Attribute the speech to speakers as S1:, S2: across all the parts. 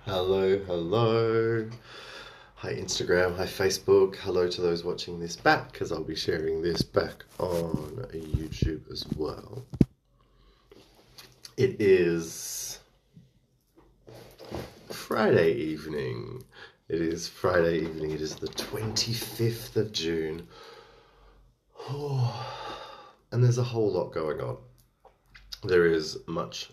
S1: Hello, hello. Hi Instagram, hi Facebook. Hello to those watching this back, because I'll be sharing this back on YouTube as well. It is Friday evening. It is Friday evening. It is the 25th of June. And there's a whole lot going on. There is much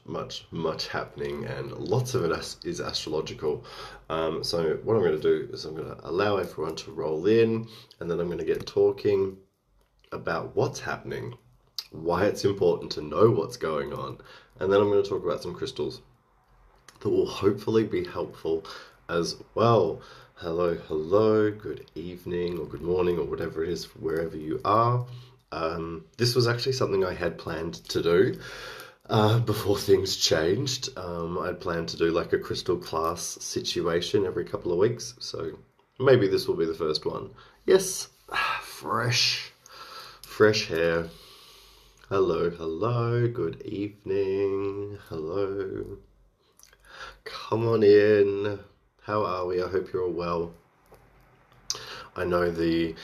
S1: happening, and lots of it is astrological. So what I'm going to do is I'm going to allow everyone to roll in, and then I'm going to get talking about what's happening, why it's important to know what's going on, and then I'm going to talk about some crystals that will hopefully be helpful as well. Hello, hello, good evening or good morning or whatever it is, wherever you are. This was actually something I had planned to do before things changed. I'd planned to do like a crystal class situation every couple of weeks, so maybe this will be the first one. Yes, fresh hair. Hello, hello, good evening, hello. Come on in. How are we? I hope you're all well. I know the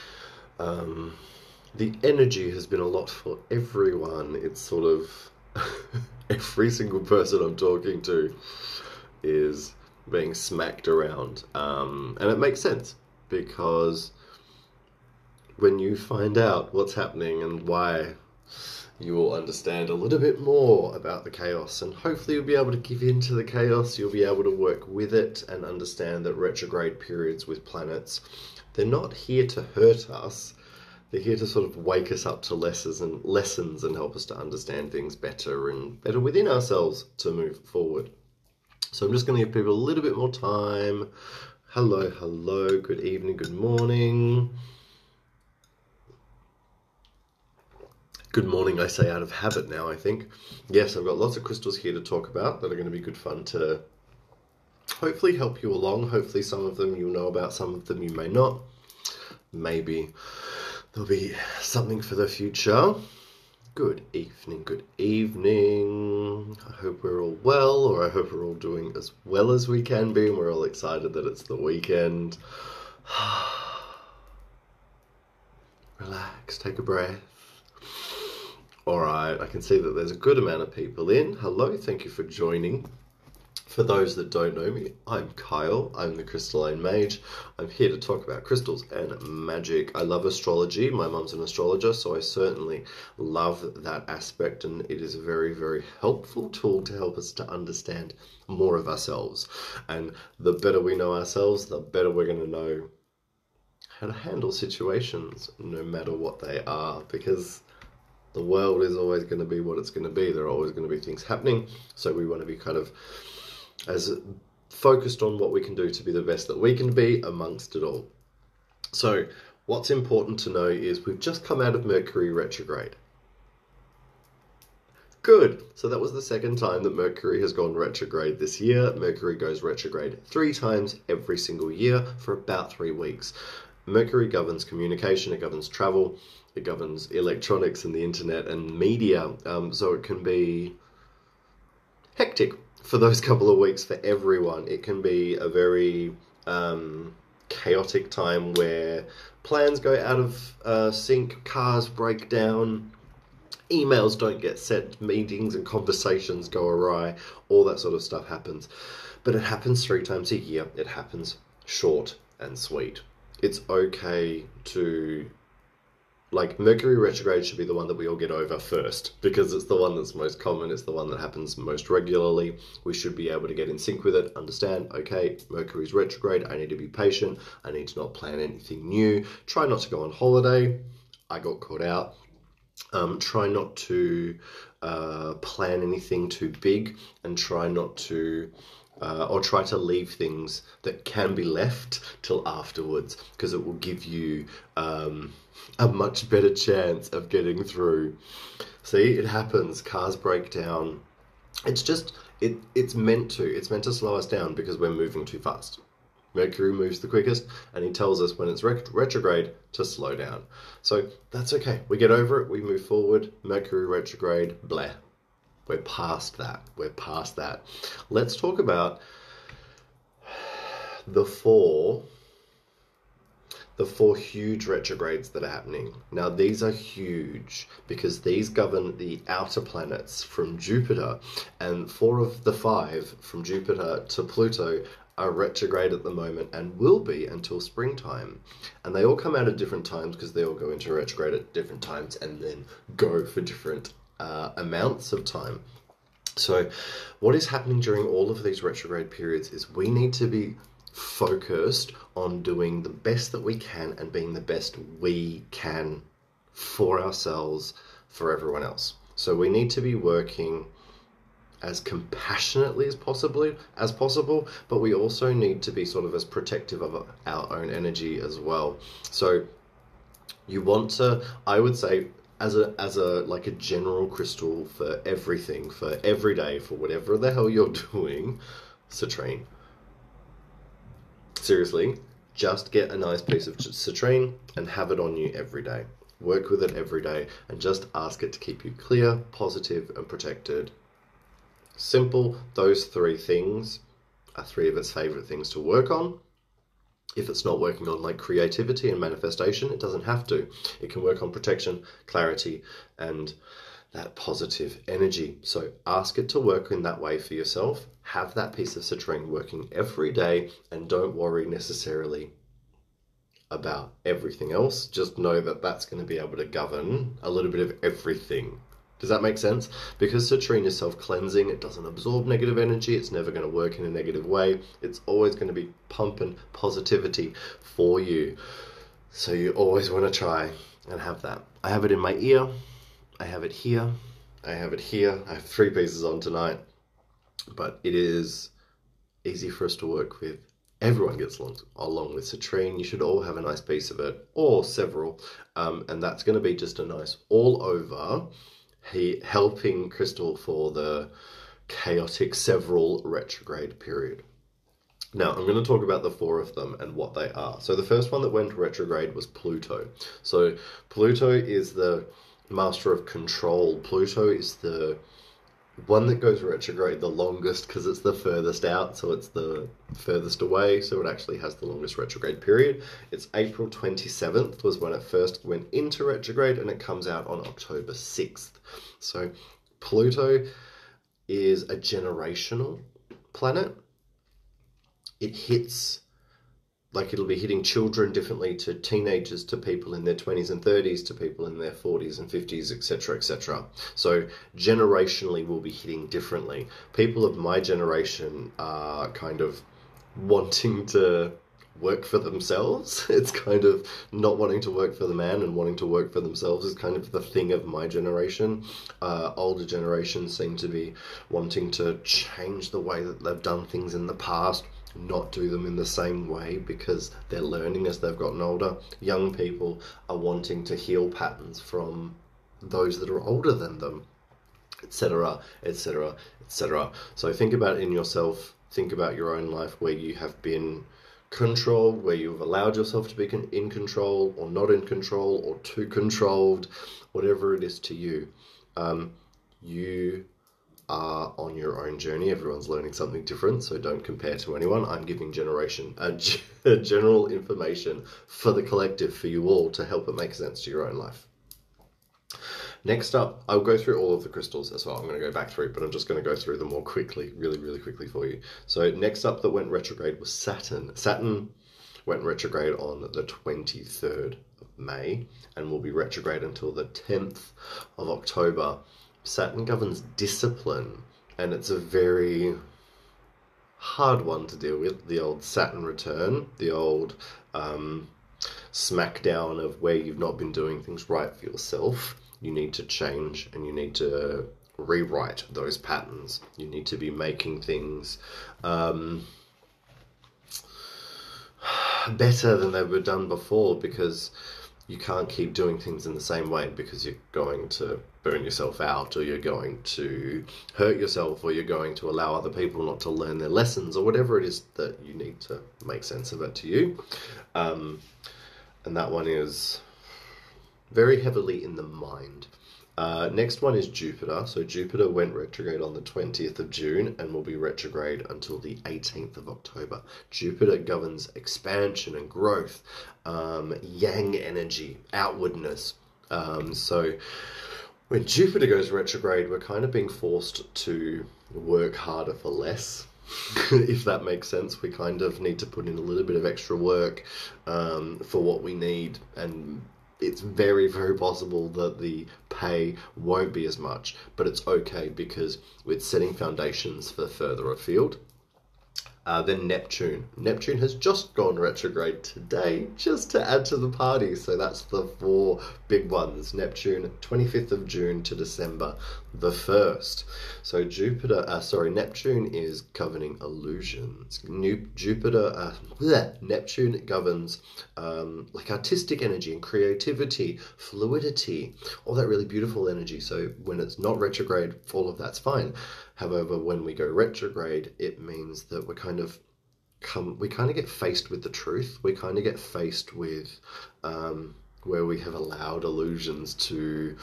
S1: energy has been a lot for everyone. It's sort of every single person I'm talking to is being smacked around. And it makes sense, because when you find out what's happening and why, you will understand a little bit more about the chaos, and hopefully you'll be able to give in to the chaos. You'll be able to work with it and understand that retrograde periods with planets, they're not here to hurt us. They're here to sort of wake us up to lessons and help us to understand things better and better within ourselves to move forward. So I'm just going to give people a little bit more time. Hello, hello, good evening, good morning. Good morning, I say out of habit now, I think. Yes, I've got lots of crystals here to talk about that are going to be good fun to hopefully help you along. Hopefully some of them you'll know about, some of them you may not. Maybe there'll be something for the future. Good evening, good evening. I hope we're all well, or I hope we're all doing as well as we can be, and we're all excited that it's the weekend. Relax, take a breath. Alright, I can see that there's a good amount of people in. Hello, thank you for joining. For those that don't know me, I'm Kyle. I'm the Crystalline Mage. I'm here to talk about crystals and magic. I love astrology. My mum's an astrologer, so I certainly love that aspect, and it is a very helpful tool to help us to understand more of ourselves. And the better we know ourselves, the better we're going to know how to handle situations, no matter what they are, because the world is always going to be what it's going to be. There are always going to be things happening, so we want to be kind of as focused on what we can do to be the best that we can be amongst it all. So what's important to know is we've just come out of Mercury retrograde. Good. So that was the second time that Mercury has gone retrograde this year. Mercury goes retrograde 3 times every single year for about 3 weeks. Mercury governs communication, it governs travel, it governs electronics and the internet and media, so it can be hectic for those couple of weeks for everyone. It can be a very chaotic time where plans go out of sync, cars break down, emails don't get sent, meetings and conversations go awry, all that sort of stuff happens. But it happens 3 times a year. It happens short and sweet. It's okay to, like, Mercury retrograde should be the one that we all get over first, because it's the one that's most common, it's the one that happens most regularly. We should be able to get in sync with it, understand, okay, Mercury's retrograde, I need to be patient, I need to not plan anything new, try not to go on holiday, I got caught out. Try not to plan anything too big, and try not to or try to leave things that can be left till afterwards, because it will give you a much better chance of getting through. See, it happens, cars break down. It's just, it's meant to slow us down because we're moving too fast. Mercury moves the quickest, and he tells us when it's retrograde to slow down. So that's okay. We get over it, we move forward. Mercury retrograde, bleh. We're past that. Let's talk about the four huge retrogrades that are happening. Now, these are huge because these govern the outer planets from Jupiter, and 4 of the 5 from Jupiter to Pluto are retrograde at the moment and will be until springtime. And they all come out at different times because they all go into retrograde at different times and then go for different amounts of time. So what is happening during all of these retrograde periods is we need to be focused on doing the best that we can and being the best we can for ourselves, for everyone else. So we need to be working as compassionately as possible, but we also need to be sort of as protective of our own energy as well. So you want to, I would say, as a like a general crystal for everything, for every day, for whatever the hell you're doing, citrine. Seriously, just get a nice piece of citrine and have it on you every day. Work with it every day and just ask it to keep you clear, positive, and protected. Simple. Those 3 things are 3 of its favorite things to work on. If it's not working on like creativity and manifestation, it doesn't have to. It can work on protection, clarity, and that positive energy. So ask it to work in that way for yourself. Have that piece of citrine working every day and don't worry necessarily about everything else. Just know that that's going to be able to govern a little bit of everything. Does that make sense? Because citrine is self-cleansing, it doesn't absorb negative energy, it's never going to work in a negative way. It's always going to be pumping positivity for you. So you always want to try and have that. I have it in my ear, I have it here, I have it here. I have 3 pieces on tonight, but it is easy for us to work with. Everyone gets along with citrine. You should all have a nice piece of it, or several, and that's going to be just a nice all-over helping crystal for the chaotic several retrograde period. Now, I'm going to talk about the 4 of them and what they are. So the first one that went retrograde was Pluto. So Pluto is the master of control. Pluto is the one that goes retrograde the longest because it's the furthest out, so it's the furthest away, so it actually has the longest retrograde period. It's April 27th was when it first went into retrograde, and it comes out on October 6th. So Pluto is a generational planet. It hits, like it'll be hitting children differently to teenagers, to people in their 20s and 30s, to people in their 40s and 50s, etc., etc. So generationally we'll be hitting differently. People of my generation are kind of wanting to work for themselves. It's kind of not wanting to work for the man and wanting to work for themselves is kind of the thing of my generation. Older generations seem to be wanting to change the way that they've done things in the past, not do them in the same way because they're learning as they've gotten older. Young people are wanting to heal patterns from those that are older than them, etc., etc., etc. So think about it in yourself. Think about your own life where you have been controlled, where you've allowed yourself to be in control or not in control or too controlled, whatever it is to you. You are on your own journey. Everyone's learning something different, so don't compare to anyone. I'm giving general information for the collective, for you all, to help it make sense to your own life. Next up, I'll go through all of the crystals as well. I'm going to go back through, but I'm just going to go through them more quickly, really, really quickly for you. So next up that went retrograde was Saturn. Saturn went retrograde on the 23rd of May and will be retrograde until the 10th of October. Saturn governs discipline, and it's a very hard one to deal with. The old Saturn return, the old smackdown of where you've not been doing things right for yourself. You need to change and you need to rewrite those patterns. You need to be making things better than they were done before, because you can't keep doing things in the same way, because you're going to burn yourself out, or you're going to hurt yourself, or you're going to allow other people not to learn their lessons, or whatever it is that you need to make sense of it to you. And that one is very heavily in the mind. Next one is Jupiter. So Jupiter went retrograde on the 20th of June and will be retrograde until the 18th of October. Jupiter governs expansion and growth, yang energy, outwardness. So when Jupiter goes retrograde, we're kind of being forced to work harder for less. If that makes sense. We kind of need to put in a little bit of extra work for what we need, and it's very, very possible that the pay won't be as much, but it's okay because it's setting foundations for further afield. Then Neptune. Neptune has just gone retrograde today, just to add to the party. So that's the 4 big ones. Neptune, 25th of June to December the 1st. So Neptune is governing illusions. Neptune governs like artistic energy and creativity, fluidity, all that really beautiful energy. So when it's not retrograde, all of that's fine. However, when we go retrograde, it means that we kind of get faced with the truth. We kind of get faced with where we have allowed illusions to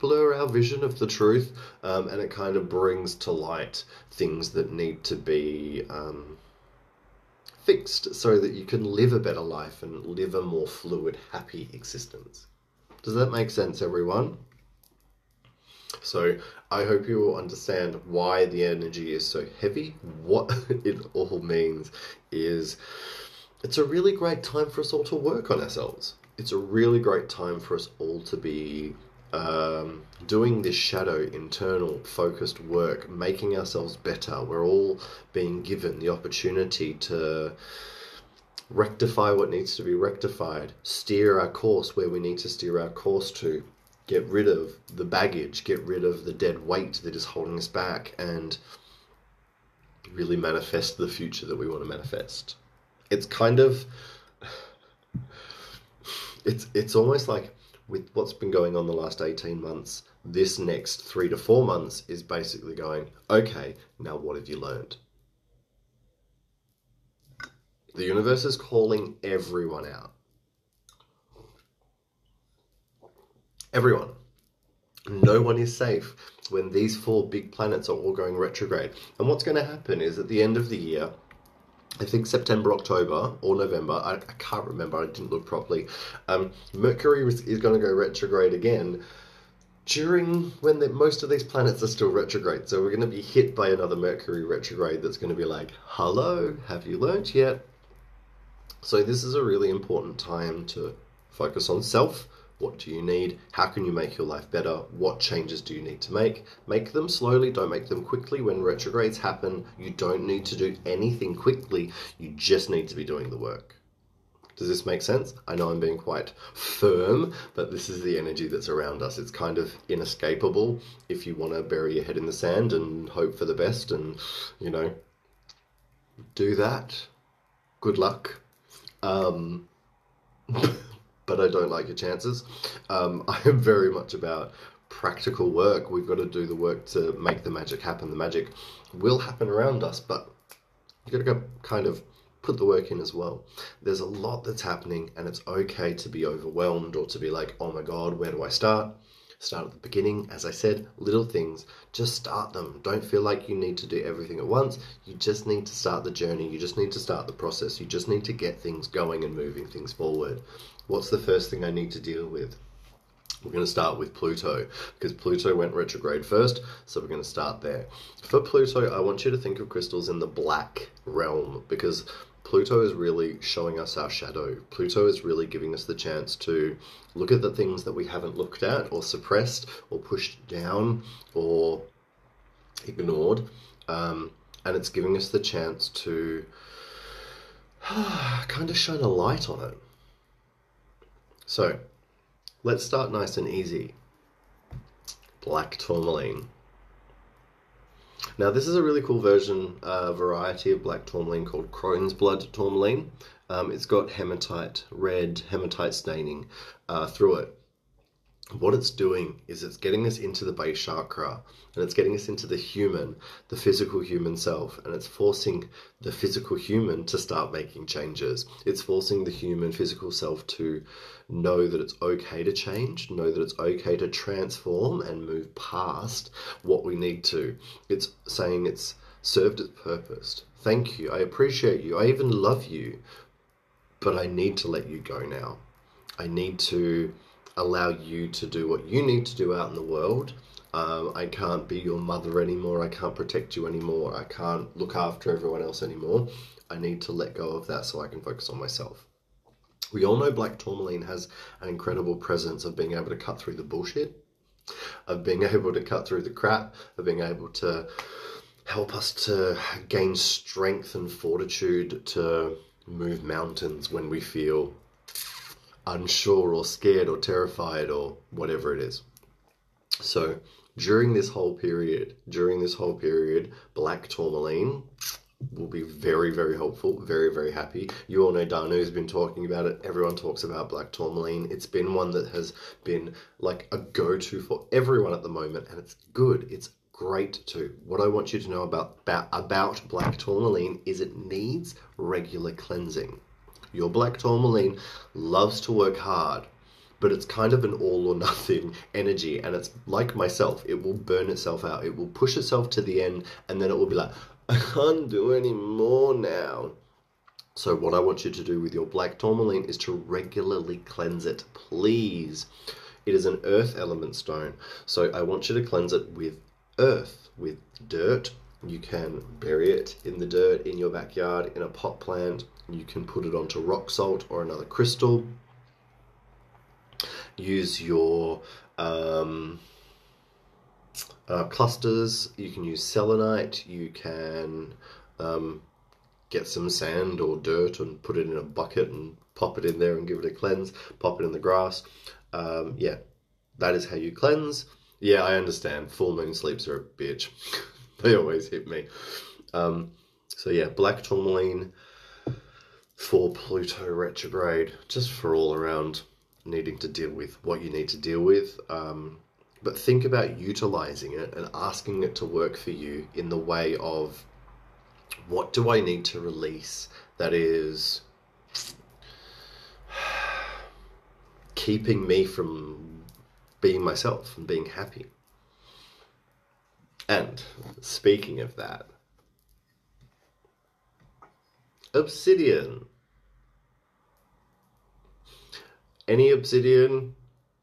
S1: blur our vision of the truth, and it kind of brings to light things that need to be fixed so that you can live a better life and live a more fluid, happy existence. Does that make sense, everyone? So I hope you will understand why the energy is so heavy. What it all means is it's a really great time for us all to work on ourselves. It's a really great time for us all to be doing this shadow, internal, focused work, making ourselves better. We're all being given the opportunity to rectify what needs to be rectified, steer our course where we need to steer our course to, get rid of the baggage, get rid of the dead weight that is holding us back, and really manifest the future that we want to manifest. It's kind of, it's almost like with what's been going on the last 18 months, this next 3 to 4 months is basically going, okay, now what have you learned? The universe is calling everyone out. Everyone. No one is safe when these 4 big planets are all going retrograde. And what's going to happen is at the end of the year, I think September, October, or November, I can't remember, I didn't look properly, Mercury is going to go retrograde again during when most of these planets are still retrograde. So we're going to be hit by another Mercury retrograde that's going to be like, hello, have you learnt yet? So this is a really important time to focus on self. What do you need? How can you make your life better? What changes do you need to make? Make them slowly, don't make them quickly. When retrogrades happen, you don't need to do anything quickly. You just need to be doing the work. Does this make sense? I know I'm being quite firm, but this is the energy that's around us. It's kind of inescapable if you want to bury your head in the sand and hope for the best and, you know, do that. Good luck. But I don't like your chances. I am very much about practical work. We've got to do the work to make the magic happen. The magic will happen around us, but you've got to go kind of put the work in as well. There's a lot that's happening, and it's okay to be overwhelmed or to be like, oh my God, where do I start? Start at the beginning. As I said, little things, just start them. Don't feel like you need to do everything at once. You just need to start the journey. You just need to start the process. You just need to get things going and moving things forward. What's the first thing I need to deal with? We're going to start with Pluto, because Pluto went retrograde first, so we're going to start there. For Pluto, I want you to think of crystals in the black realm, because Pluto is really showing us our shadow. Pluto is really giving us the chance to look at the things that we haven't looked at or suppressed or pushed down or ignored. And it's giving us the chance to kind of shine a light on it. So let's start nice and easy. Black tourmaline. Now this is a really cool variety of black tourmaline called Crone's Blood tourmaline. It's got hematite, red hematite staining through it. what it's doing is it's getting us into the base chakra, and it's getting us into the human, the physical human self, and it's forcing the physical human to start making changes. It's forcing the human physical self to know that it's okay to change, know that it's okay to transform and move past what we need to. It's saying it's served its purpose. Thank you. I appreciate you. I even love you. But I need to let you go now. I need to allow you to do what you need to do out in the world. I can't be your mother anymore. I can't protect you anymore. I can't look after everyone else anymore. I need to let go of that so I can focus on myself. We all know black tourmaline has an incredible presence of being able to cut through the bullshit, of being able to cut through the crap, of being able to help us to gain strength and fortitude to move mountains when we feel unsure or scared or terrified or whatever it is. So during this whole period, black tourmaline will be very, very helpful, very, very happy. You all know Danu's been talking about it. Everyone talks about black tourmaline. It's been one that has been like a go-to for everyone at the moment, and it's good. It's great too. What I want you to know about black tourmaline is it needs regular cleansing. Your black tourmaline loves to work hard, but it's kind of an all or nothing energy, and it's like myself. It will burn itself out. It will push itself to the end, and then it will be like, I can't do any more now. So what I want you to do with your black tourmaline is to regularly cleanse it, please. It is an earth element stone, so I want you to cleanse it with earth, with dirt. You can bury it in the dirt in your backyard in a pot plant. You can put it onto rock salt or another crystal. Use your clusters. You can use selenite. You can get some sand or dirt and put it in a bucket and pop it in there and give it a cleanse. Pop it in the grass. Yeah, that is how you cleanse. Yeah, I understand. Full moon sleeps are a bitch. They always hit me. So yeah, black tourmaline for Pluto retrograde, just for all around needing to deal with what you need to deal with. But think about utilizing it and asking it to work for you in the way of, what do I need to release that is keeping me from being myself and being happy? And speaking of that, obsidian. Any obsidian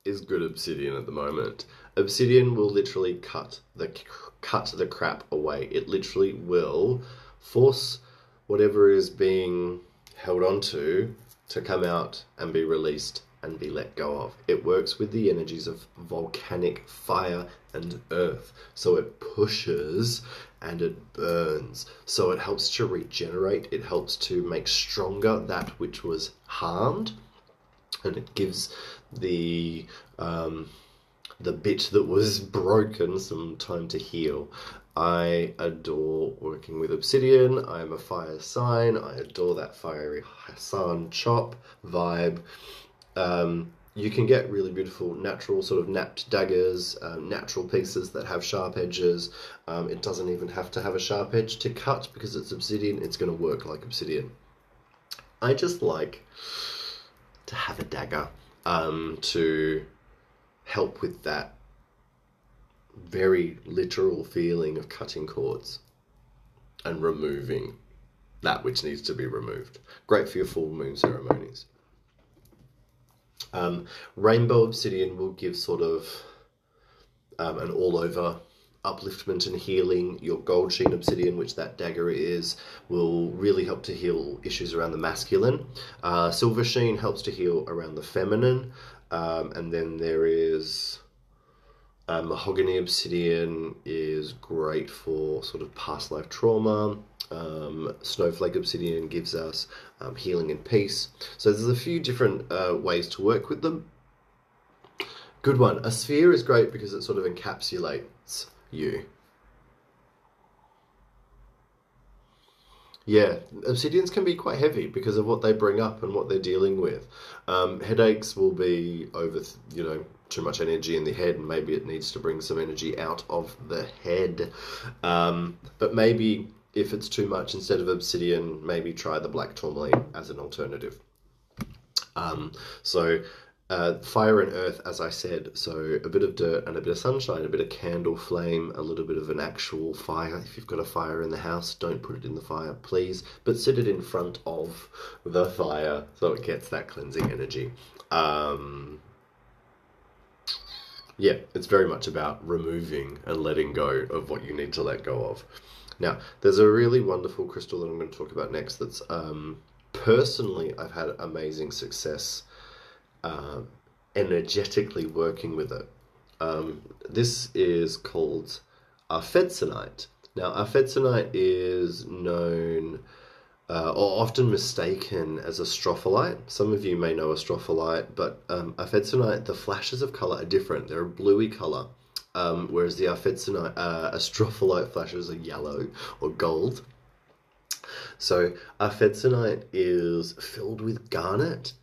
S1: is good obsidian at the moment. Obsidian will literally cut the crap away. It literally will force whatever is being held onto to come out and be released and be let go of. It works with the energies of volcanic fire and earth. So it pushes and it burns. So it helps to regenerate. It helps to make stronger that which was harmed. And it gives the bit that was broken some time to heal. I adore working with obsidian. I'm a fire sign. I adore that fiery Hassan chop vibe. You can get really beautiful natural sort of napped daggers, natural pieces that have sharp edges. It doesn't even have to have a sharp edge to cut because it's obsidian. It's going to work like obsidian. I just like to have a dagger to help with that very literal feeling of cutting cords and removing that which needs to be removed. Great for your full moon ceremonies. Rainbow obsidian will give sort of an all-over upliftment and healing. Your gold sheen obsidian, which that dagger is, will really help to heal issues around the masculine. Silver sheen helps to heal around the feminine. And then there is mahogany obsidian is great for sort of past life trauma. Snowflake obsidian gives us healing and peace. So there's a few different ways to work with them. Good one. A sphere is great because it sort of encapsulates you. Yeah, obsidians can be quite heavy because of what they bring up and what they're dealing with. Headaches will be too much energy in the head, and maybe it needs to bring some energy out of the head. But maybe if it's too much, instead of obsidian, maybe try the black tourmaline as an alternative. Fire and earth, as I said, so a bit of dirt and a bit of sunshine, a bit of candle flame, a little bit of an actual fire. If you've got a fire in the house, don't put it in the fire, please, but sit it in front of the fire so it gets that cleansing energy. Yeah, it's very much about removing and letting go of what you need to let go of. Now, there's a really wonderful crystal that I'm going to talk about next that's, personally, I've had amazing success energetically working with it. This is called Arfedsonite. Now, Arfedsonite is known or often mistaken as a stropholite. Some of you may know a stropholite, but Arfedsonite, the flashes of color are different. They're a bluey color, whereas the Arfedsonite, a stropholite flashes are yellow or gold. So Arfedsonite is filled with garnet,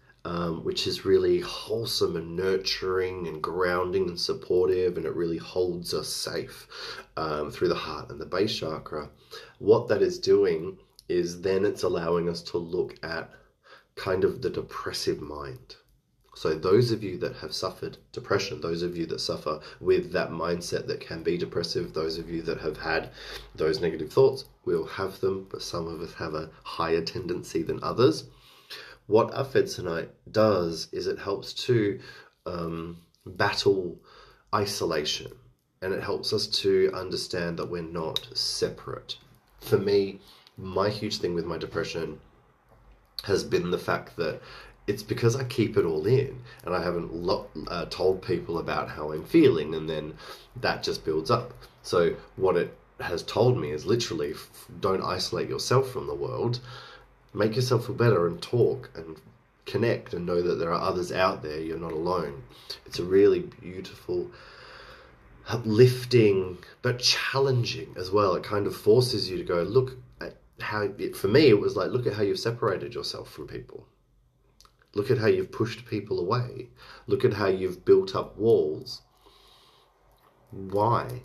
S1: which is really wholesome and nurturing and grounding and supportive, and it really holds us safe through the heart and the base chakra. What that is doing is then it's allowing us to look at kind of the depressive mind. So those of you that have suffered depression, those of you that suffer with that mindset that can be depressive, those of you that have had those negative thoughts, we'll have them, but some of us have a higher tendency than others. What Arfedsonite does is it helps to battle isolation, and it helps us to understand that we're not separate. For me, my huge thing with my depression has been the fact that it's because I keep it all in and I haven't told people about how I'm feeling, and then that just builds up. So what it has told me is literally, don't isolate yourself from the world. Make yourself feel better and talk and connect and know that there are others out there. You're not alone. It's a really beautiful, uplifting, but challenging as well. It kind of forces you to go, look at how, for me, it was like, look at how you've separated yourself from people. Look at how you've pushed people away. Look at how you've built up walls. Why?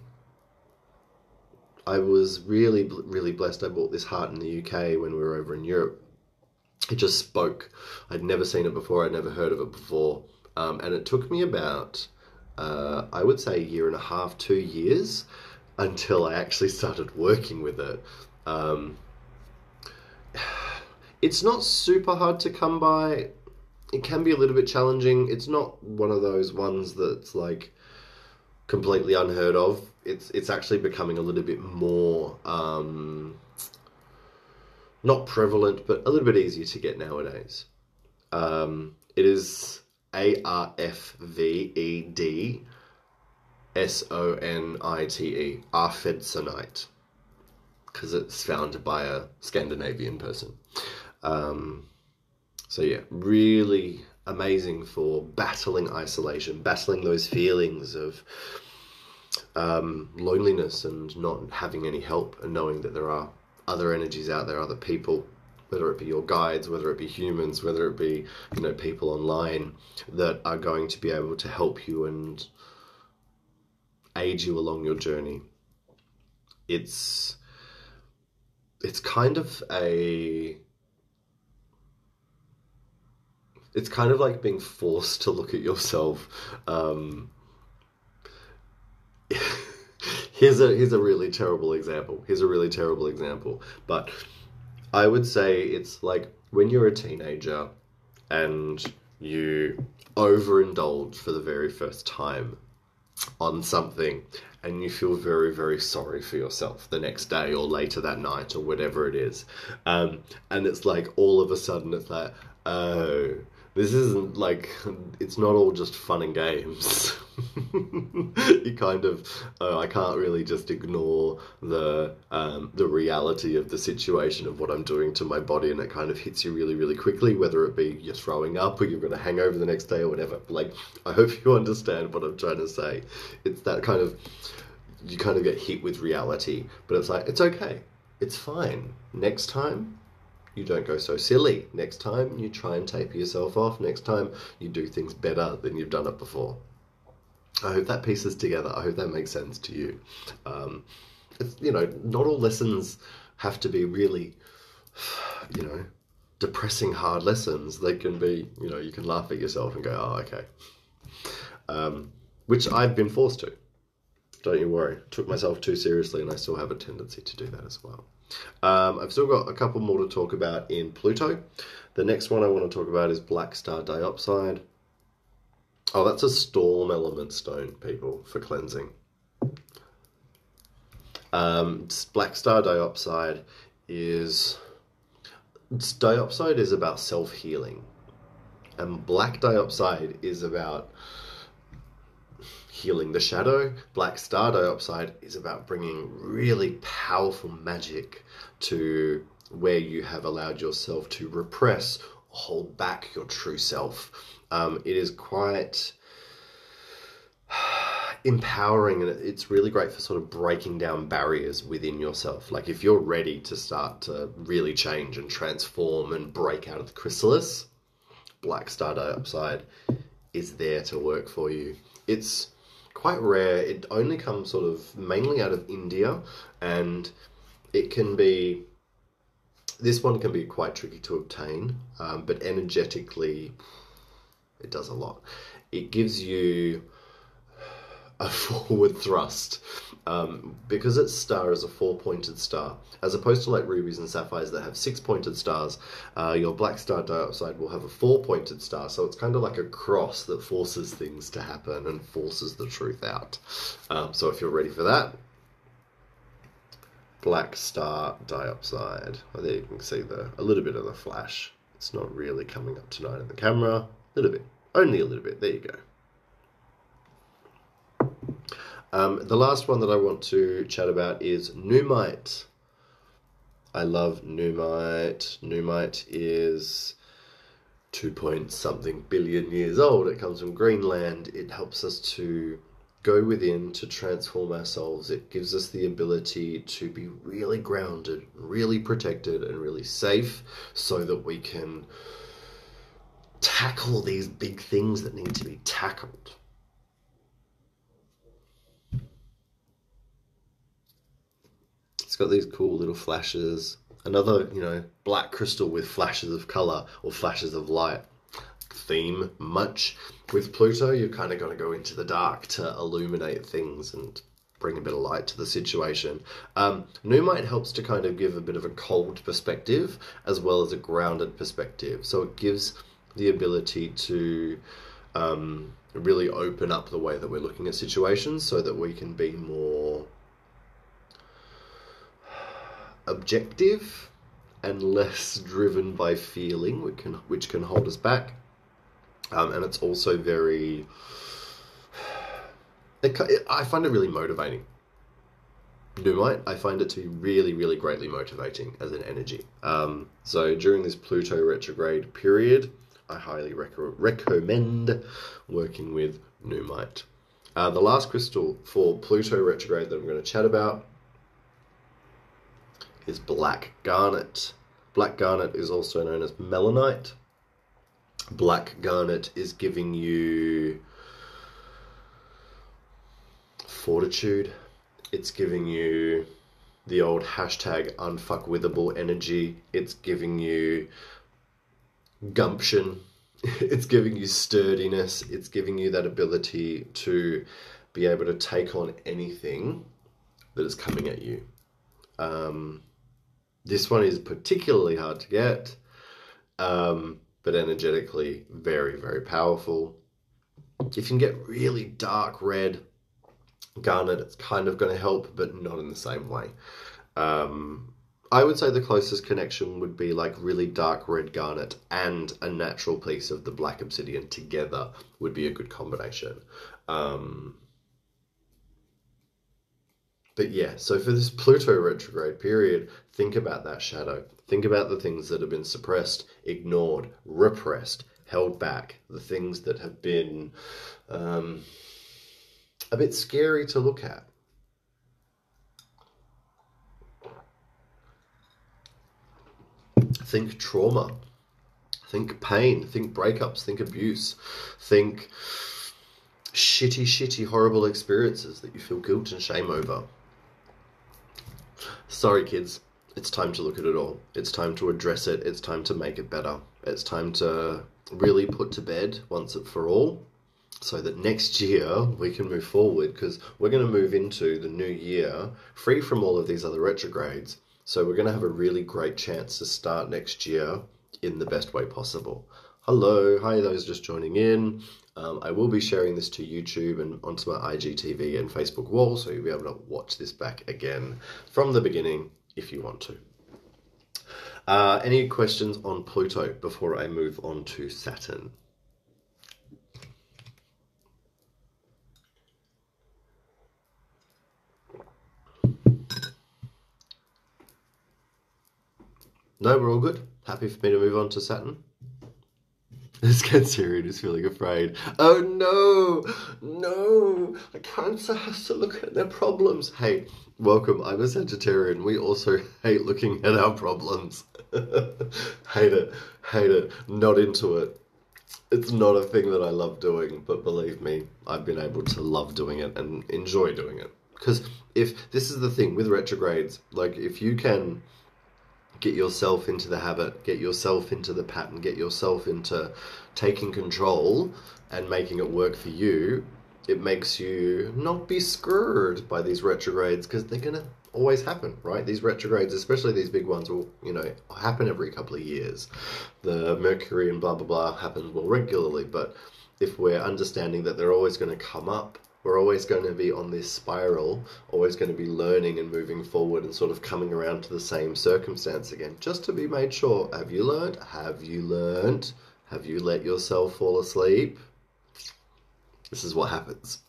S1: I was really, really blessed. I bought this heart in the UK when we were over in Europe. It just spoke. I'd never seen it before. I'd never heard of it before. And it took me about, I would say, 1.5 to 2 years until I actually started working with it. It's not super hard to come by. It can be a little bit challenging. It's not one of those ones that's like completely unheard of. It's actually becoming a little bit more, not prevalent, but a little bit easier to get nowadays. It is Arfvedsonite, Arfedsonite, because it's founded by a Scandinavian person. So yeah, really amazing for battling isolation, battling those feelings of loneliness and not having any help, and knowing that there are other energies out there, other people, whether it be your guides, whether it be humans, whether it be, people online that are going to be able to help you and aid you along your journey. It's kind of like being forced to look at yourself. Here's a really terrible example. But I would say it's like when you're a teenager and you overindulge for the very first time on something, and you feel very, very sorry for yourself the next day or later that night or whatever it is. And it's like all of a sudden it's like, oh, this isn't like, it's not all just fun and games. You kind of, I can't really just ignore the reality of the situation of what I'm doing to my body, and it kind of hits you really, really quickly, whether it be you're throwing up or you're going to hang over the next day or whatever. Like, I hope you understand what I'm trying to say. It's that kind of, you kind of get hit with reality, but it's like, it's okay. It's fine. Next time, you don't go so silly. Next time, you try and taper yourself off. Next time, you do things better than you've done it before. I hope that pieces together. I hope that makes sense to you. It's, you know, not all lessons have to be really, you know, depressing, hard lessons. They can be, you know, you can laugh at yourself and go, oh, okay. Which I've been forced to. Don't you worry. Took myself too seriously, and I still have a tendency to do that as well. I've still got a couple more to talk about in Pluto. The next one I want to talk about is black star dioxide. Oh, that's a storm element stone, people, for cleansing. Black star dioxide is about self-healing, and black dioxide is about healing the shadow. Black star dioxide is about bringing really powerful magic to where you have allowed yourself to repress or hold back your true self. It is quite empowering, and it's really great for sort of breaking down barriers within yourself. Like if you're ready to start to really change and transform and break out of the chrysalis, black star dioxide is there to work for you. It's quite rare. It only comes sort of mainly out of India, and it can be, this one can be quite tricky to obtain, but energetically it does a lot. It gives you a forward thrust, because its star is a 4-pointed star, as opposed to like rubies and sapphires that have 6-pointed stars. Your black star dioxide will have a 4-pointed star, so it's kind of like a cross that forces things to happen and forces the truth out. So if you're ready for that, black star dioxide. Oh, there you can see a little bit of the flash. It's not really coming up tonight in the camera. A little bit, only a little bit. There you go. The last one that I want to chat about is Numite. I love Numite. Numite is 2-point-something billion years old. It comes from Greenland. It helps us to go within, to transform ourselves. It gives us the ability to be really grounded, really protected, and really safe, so that we can tackle these big things that need to be tackled. It's got these cool little flashes. Another, you know, black crystal with flashes of color or flashes of light theme much. With Pluto, you're kind of going to go into the dark to illuminate things and bring a bit of light to the situation. Numite helps to kind of give a bit of a cold perspective as well as a grounded perspective. So it gives the ability to really open up the way that we're looking at situations, so that we can be more objective and less driven by feeling, which can hold us back. And it's also very, I find it really motivating. Numite, I find it to be really, really greatly motivating as an energy. So during this Pluto retrograde period, I highly recommend working with Numite. The last crystal for Pluto retrograde that I'm going to chat about is black garnet. Black garnet is also known as melanite. Black garnet is giving you fortitude. It's giving you the old hashtag unfuckwithable energy. It's giving you gumption. It's giving you sturdiness. It's giving you that ability to be able to take on anything that is coming at you. This one is particularly hard to get, but energetically very, very powerful. If you can get really dark red garnet, it's kind of going to help, but not in the same way. I would say the closest connection would be like really dark red garnet and a natural piece of the black obsidian together would be a good combination. But yeah, so for this Pluto retrograde period, think about that shadow. Think about the things that have been suppressed, ignored, repressed, held back, the things that have been a bit scary to look at. Think trauma, think pain, think breakups, think abuse, think shit shitty, horrible experiences that you feel guilt and shame over. Sorry, kids. It's time to look at it all. It's time to address it. It's time to make it better. It's time to really put to bed once and for all, so that next year we can move forward, because we're going to move into the new year free from all of these other retrogrades. So we're going to have a really great chance to start next year in the best way possible. Hello, hi those just joining in. I will be sharing this to YouTube and onto my IGTV and Facebook wall, so you'll be able to watch this back again from the beginning if you want to. Any questions on Pluto before I move on to Saturn? No, we're all good. Happy for me to move on to Saturn. This Cancerian is feeling afraid. Oh no, a Cancer has to look at their problems. Hey, welcome, I'm a Sagittarian. We also hate looking at our problems. Hate it, not into it. It's not a thing that I love doing, but believe me, I've been able to love doing it and enjoy doing it. Because if this is the thing with retrogrades, like if you can get yourself into the habit, get yourself into the pattern, get yourself into taking control and making it work for you, it makes you not be screwed by these retrogrades, because they're going to always happen, right? These retrogrades, especially these big ones, will, happen every couple of years. The Mercury and blah, blah, blah happens more regularly, but if we're understanding that they're always going to come up, we're always going to be on this spiral, always going to be learning and moving forward and sort of coming around to the same circumstance again, just to be made sure, have you learned? Have you learned? Have you let yourself fall asleep? This is what happens.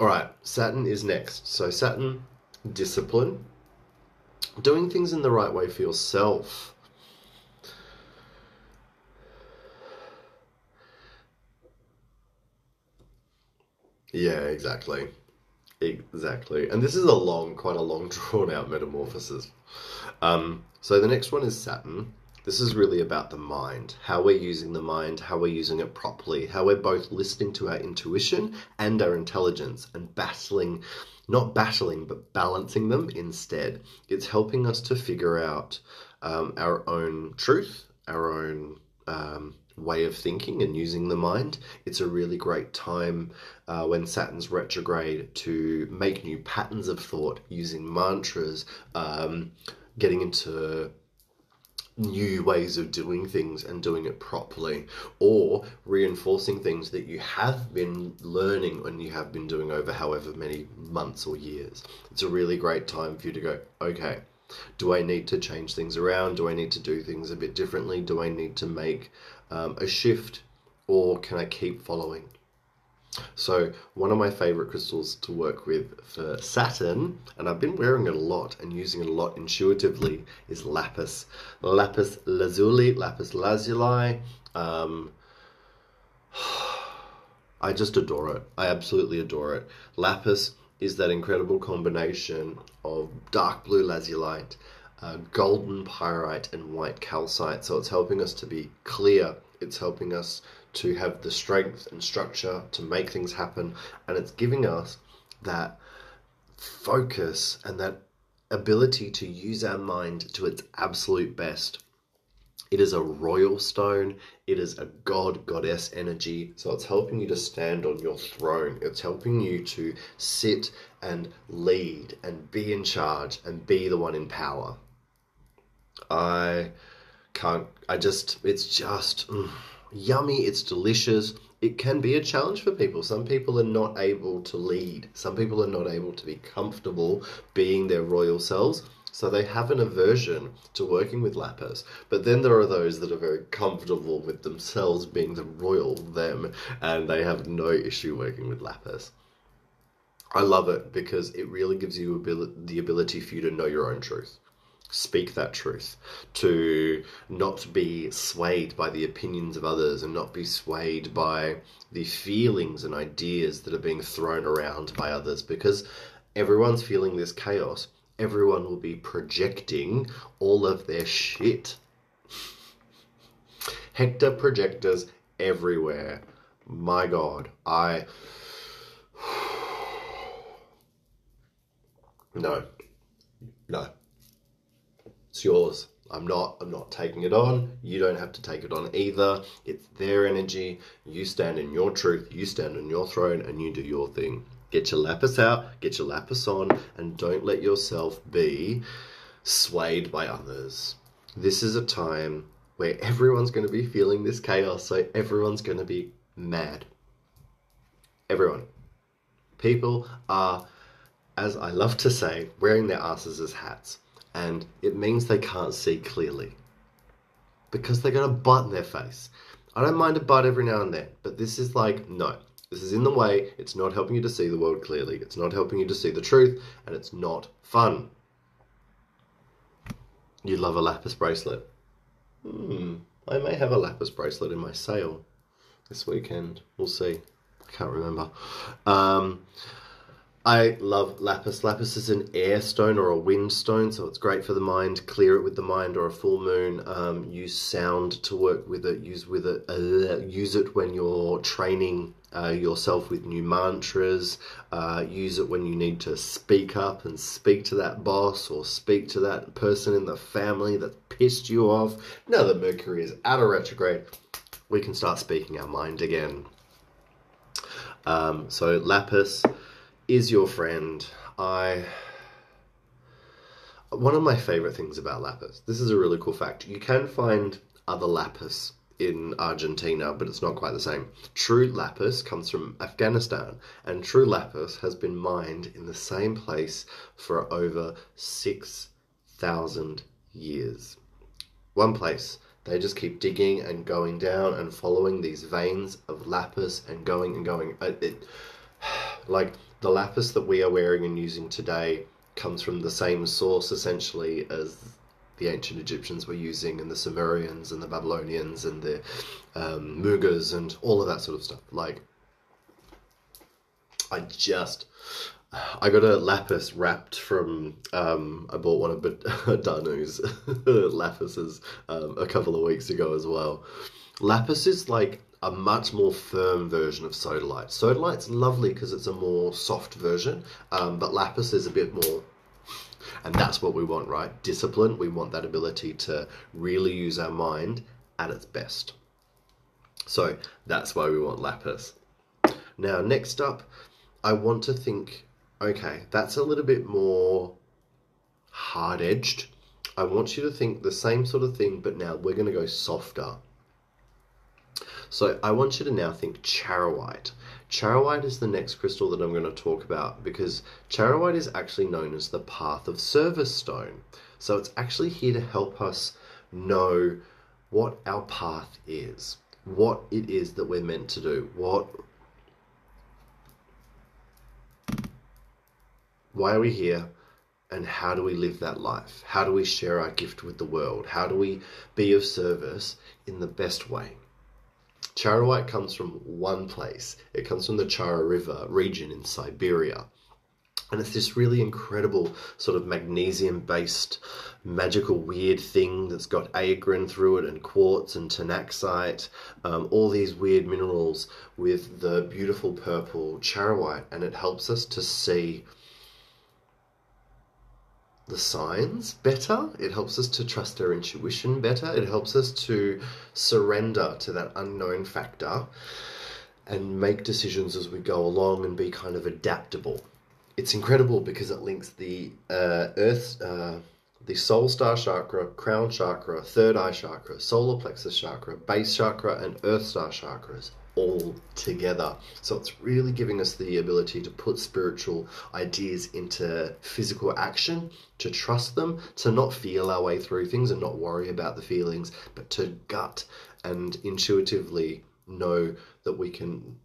S1: All right, Saturn is next. So Saturn, discipline, doing things in the right way for yourself. Yeah, exactly. Exactly. And this is quite a long drawn out metamorphosis. So the next one is Saturn. This is really about the mind, how we're using the mind, how we're using it properly, how we're both listening to our intuition and our intelligence and not battling, but balancing them instead. It's helping us to figure out our own truth, our own way of thinking and using the mind. It's a really great time when Saturn's retrograde to make new patterns of thought using mantras, getting into new ways of doing things and doing it properly, or reinforcing things that you have been learning and you have been doing over however many months or years. It's a really great time for you to go, okay, do I need to change things around? Do I need to do things a bit differently? Do I need to make a shift, or can I keep following? So one of my favorite crystals to work with for Saturn, and I've been wearing it a lot and using it a lot intuitively, is lapis. Lapis lazuli, lapis lazuli. I just adore it. I absolutely adore it. Lapis is that incredible combination of dark blue lazulite, golden pyrite, and white calcite. So it's helping us to be clear. It's helping us to have the strength and structure to make things happen. And it's giving us that focus and that ability to use our mind to its absolute best. It is a royal stone. It is a goddess energy. So it's helping you to stand on your throne. It's helping you to sit and lead and be in charge and be the one in power. It's just yummy. It's delicious. It can be a challenge for people. Some people are not able to lead. Some people are not able to be comfortable being their royal selves. So they have an aversion to working with lapis. But then there are those that are very comfortable with themselves being the royal them, and they have no issue working with lapis. I love it because it really gives you the ability for you to know your own truth. Speak that truth, to not be swayed by the opinions of others and not be swayed by the feelings and ideas that are being thrown around by others, because everyone's feeling this chaos. Everyone will be projecting all of their shit. Hector projectors everywhere. My God, no, no, it's yours. I'm not taking it on. You don't have to take it on either. It's their energy. You stand in your truth. You stand on your throne and you do your thing. Get your lapis out, get your lapis on, and don't let yourself be swayed by others. This is a time where everyone's going to be feeling this chaos, so everyone's going to be mad. Everyone. People are, as I love to say, wearing their asses as hats. And it means they can't see clearly. Because they got a butt in their face. I don't mind a butt every now and then, but this is like, no. This is in the way. It's not helping you to see the world clearly. It's not helping you to see the truth, and it's not fun. You love a lapis bracelet. I may have a lapis bracelet in my sale this weekend. We'll see. I can't remember. I love lapis. Lapis is an air stone or a wind stone, so it's great for the mind. Clear it with the mind or a full moon. Use sound to work with it. Use it when you're training yourself with new mantras. Use it when you need to speak up and speak to that boss or speak to that person in the family that's pissed you off. Now that Mercury is out of retrograde, we can start speaking our mind again. So lapis is your friend. One of my favorite things about lapis, this is a really cool fact, you can find other lapis in Argentina, but it's not quite the same. True lapis comes from Afghanistan, and true lapis has been mined in the same place for over 6,000 years. One place. They just keep digging and going down and following these veins of lapis and going and going. Like the lapis that we are wearing and using today comes from the same source essentially as the ancient Egyptians were using, and the Sumerians and the Babylonians and the Mughals and all of that sort of stuff. Like, I got a lapis wrapped from, I bought one of Danu's lapises a couple of weeks ago as well. Lapis is like a much more firm version of sodalite. Sodalite's lovely because it's a more soft version, but lapis is a bit more, and that's what we want, right? Discipline. We want that ability to really use our mind at its best. So that's why we want lapis. Now, next up, I want to think, okay, that's a little bit more hard-edged. I want you to think the same sort of thing, but now we're going to go softer. So I want you to now think charoite. Charoite is the next crystal that I'm going to talk about, because charoite is actually known as the path of service stone. So it's actually here to help us know what our path is, what it is that we're meant to do, why are we here, and how do we live that life? How do we share our gift with the world? How do we be of service in the best way? Charoite comes from one place. It comes from the Chara River region in Siberia. And it's this really incredible sort of magnesium-based magical weird thing that's got agrin through it and quartz and tanaxite, all these weird minerals with the beautiful purple charoite. And it helps us to see the signs better. It helps us to trust our intuition better. It helps us to surrender to that unknown factor and make decisions as we go along and be kind of adaptable. It's incredible because it links the the soul star chakra, crown chakra, third eye chakra, solar plexus chakra, base chakra, and earth star chakras all together. So it's really giving us the ability to put spiritual ideas into physical action, to trust them, to not feel our way through things and not worry about the feelings, but to gut and intuitively know that we can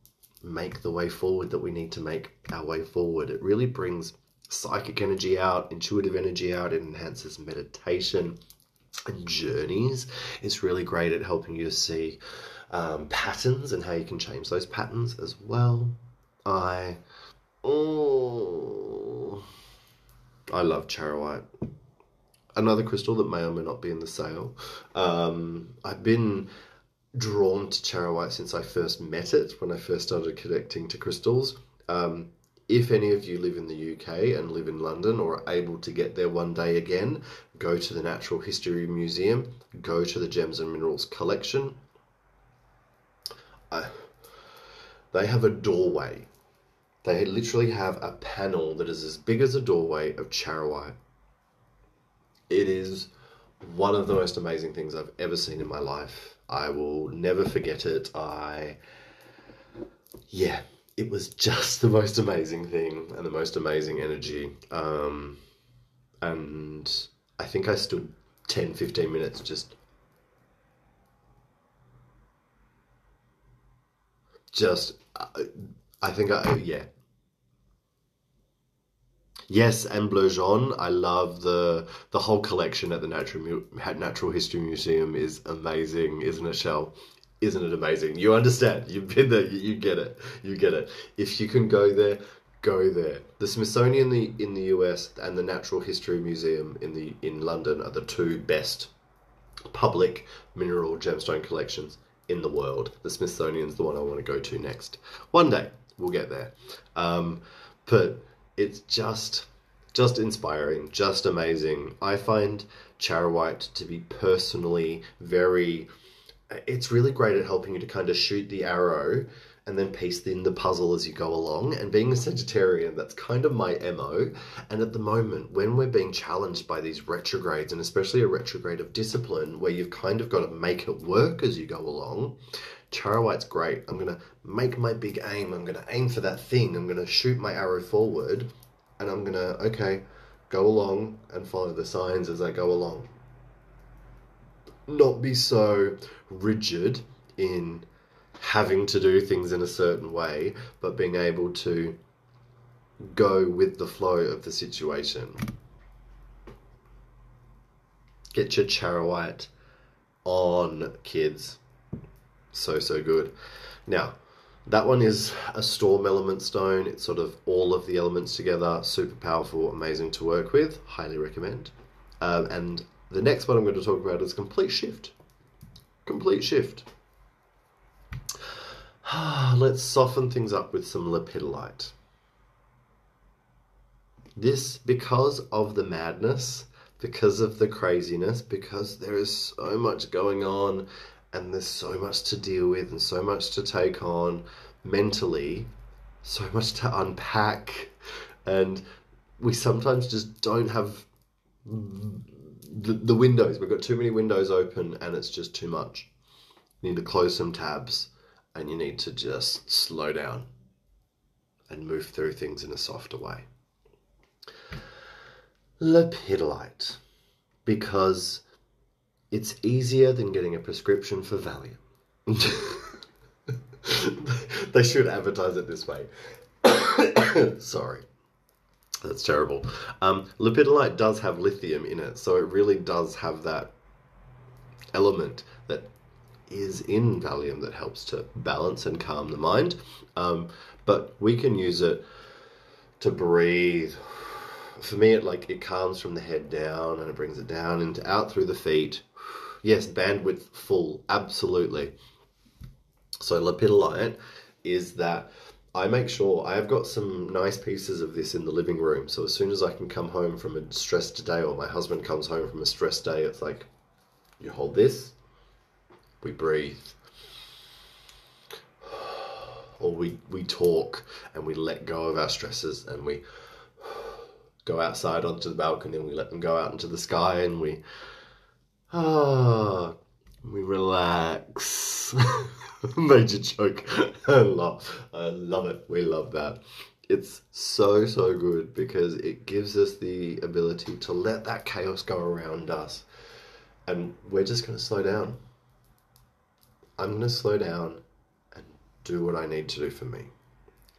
S1: make the way forward, that we need to make our way forward. It really brings psychic energy out, intuitive energy out. It enhances meditation and journeys. It's really great at helping you to see patterns and how you can change those patterns as well. I love charoite. Another crystal that may or may not be in the sale. I've been drawn to charoite since I first met it, when I first started connecting to crystals. If any of you live in the UK and live in London or are able to get there one day again, go to the Natural History Museum, go to the Gems and Minerals collection. They have a doorway. They literally have a panel that is as big as a doorway of charoite. It is one of the most amazing things I've ever seen in my life. I will never forget it. It was just the most amazing thing and the most amazing energy. And I think I stood 10, 15 minutes yeah. Yes, and Bleu Jaune. I love the whole collection at the Natural History Museum is amazing, isn't it, Shell? Isn't it amazing? You understand. You've been there. You get it. You get it. If you can go there, go there. The Smithsonian in the US and the Natural History Museum in London are the two best public mineral gemstone collections in the world. The Smithsonian's the one I want to go to next. One day we'll get there. But it's just inspiring, just amazing. I find charoite to be personally it's really great at helping you to kind of shoot the arrow and then piece in the puzzle as you go along. And being a Sagittarian, that's kind of my MO. And at the moment, when we're being challenged by these retrogrades, and especially a retrograde of discipline, where you've kind of got to make it work as you go along, charoite's great. I'm going to make my big aim. I'm going to aim for that thing. I'm going to shoot my arrow forward, and I'm going to, okay, go along and follow the signs as I go along. Not be so rigid in having to do things in a certain way, but being able to go with the flow of the situation. Get your charoite on, kids. So good. Now, that one is a storm element stone. It's sort of all of the elements together. Super powerful, amazing to work with. Highly recommend. And the next one I'm going to talk about is complete shift. Complete shift. Let's soften things up with some lepidolite. This, because of the madness, because of the craziness, because there is so much going on and there's so much to deal with and so much to take on mentally, so much to unpack, and we sometimes just don't have the windows. We've got too many windows open and it's just too much. You need to close some tabs and you need to just slow down and move through things in a softer way. Lepidolite, because it's easier than getting a prescription for Valium. They should advertise it this way. Sorry. That's terrible. Lepidolite does have lithium in it, so it really does have that element that is in Valium that helps to balance and calm the mind. But we can use it to breathe. For me, it calms from the head down and it brings it down and out through the feet. Yes, bandwidth full, absolutely. So lepidolite is that I make sure I have got some nice pieces of this in the living room. So as soon as I can come home from a stressed day, or my husband comes home from a stressed day, it's like, you hold this, we breathe. Or we talk and we let go of our stresses and we go outside onto the balcony and we let them go out into the sky and we relax. Major joke. I love it. We love that. It's so good because it gives us the ability to let that chaos go around us. And we're just going to slow down. I'm going to slow down and do what I need to do for me.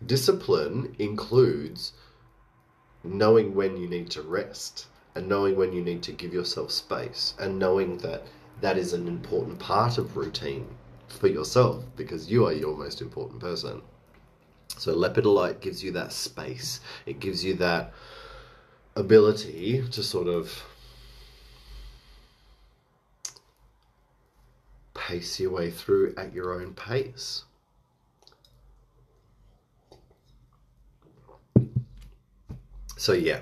S1: Discipline includes knowing when you need to rest and knowing when you need to give yourself space and knowing that that is an important part of routine for yourself because you are your most important person. So lepidolite gives you that space. It gives you that ability to sort of pace your way through at your own pace. So yeah,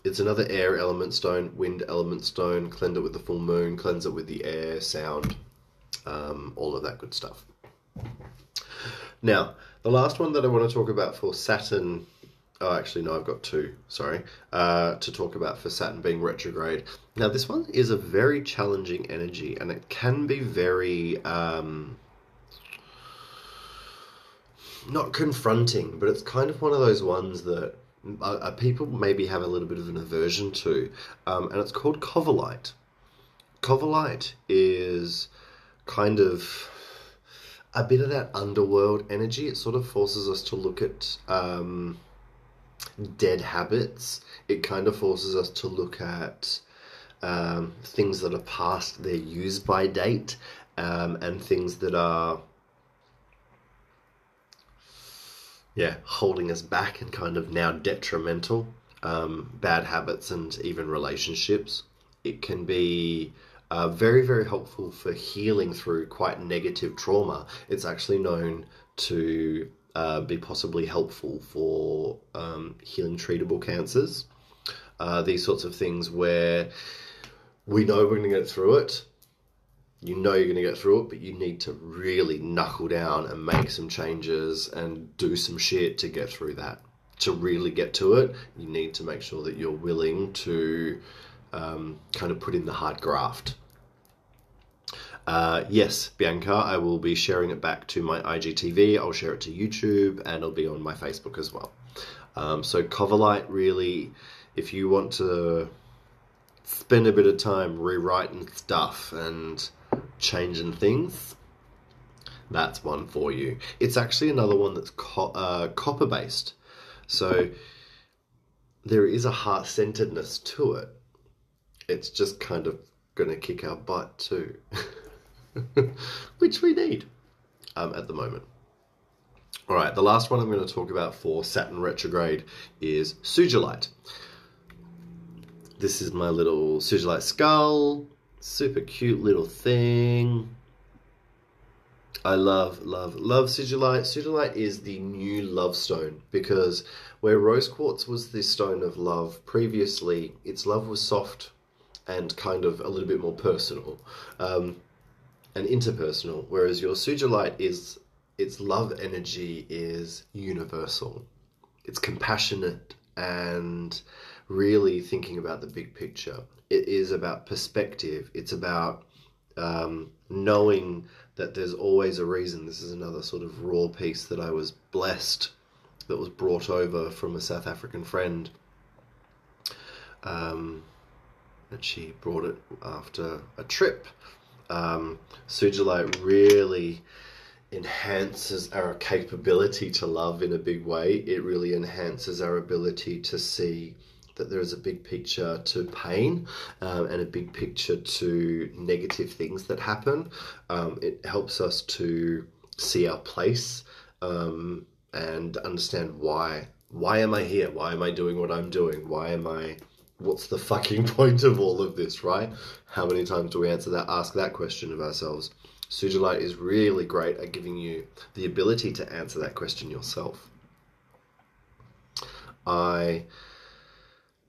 S1: it's another air element stone, wind element stone. Cleanse it with the full moon, cleanse it with the air, sound, all of that good stuff. Now, the last one that I want to talk about for Saturn, oh, actually, no, I've got two, sorry, to talk about for Saturn being retrograde. Now, this one is a very challenging energy, and it can be very, not confronting, but it's kind of one of those ones that people maybe have a little bit of an aversion to, and it's called Coverlight. Coverlight is kind of a bit of that underworld energy. It sort of forces us to look at dead habits. It kind of forces us to look at things that are past their use-by date, and things that are holding us back and kind of now detrimental, bad habits and even relationships. It can be very, very helpful for healing through quite negative trauma. It's actually known to be possibly helpful for healing treatable cancers. These sorts of things where we know we're going to get through it. You know you're going to get through it, but you need to really knuckle down and make some changes and do some shit to get through that. To really get to it, you need to make sure that you're willing to kind of put in the hard graft. Yes, Bianca, I will be sharing it back to my IGTV. I'll share it to YouTube, and it'll be on my Facebook as well. So Coverlight, really, if you want to spend a bit of time rewriting stuff and changing things, that's one for you. It's actually another one that's copper based, so there is a heart-centeredness to it. It's just kind of going to kick our butt too, which we need at the moment. All right, the last one I'm going to talk about for Saturn retrograde is Sugilite. This is my little Sugilite skull. Super cute little thing. I love, love, love Sugilite. Sugilite is the new love stone, because where rose quartz was the stone of love previously, its love was soft and kind of a little bit more personal and interpersonal, whereas your Sugilite is, its love energy is universal. It's compassionate and really thinking about the big picture. It is about perspective. It's about knowing that there's always a reason. This is another sort of raw piece that I was blessed, that was brought over from a South African friend. And she brought it after a trip. Sugilite really enhances our capability to love in a big way. It really enhances our ability to see that there is a big picture to pain and a big picture to negative things that happen. It helps us to see our place and understand why. Why am I here? Why am I doing what I'm doing? What's the fucking point of all of this, right? How many times do we ask that question of ourselves? Sugilite is really great at giving you the ability to answer that question yourself. I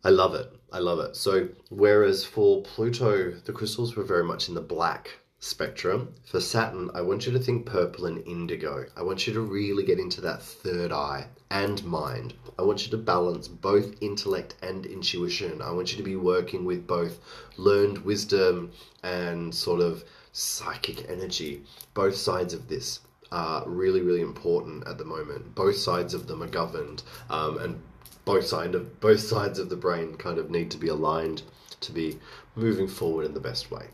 S1: love it. I love it. So whereas for Pluto, the crystals were very much in the black spectrum, for Saturn, I want you to think purple and indigo. I want you to really get into that third eye and mind. I want you to balance both intellect and intuition. I want you to be working with both learned wisdom and sort of psychic energy. Both sides of this are really, really important at the moment. Both sides of them are governed, and both sides of the brain kind of need to be aligned to be moving forward in the best way.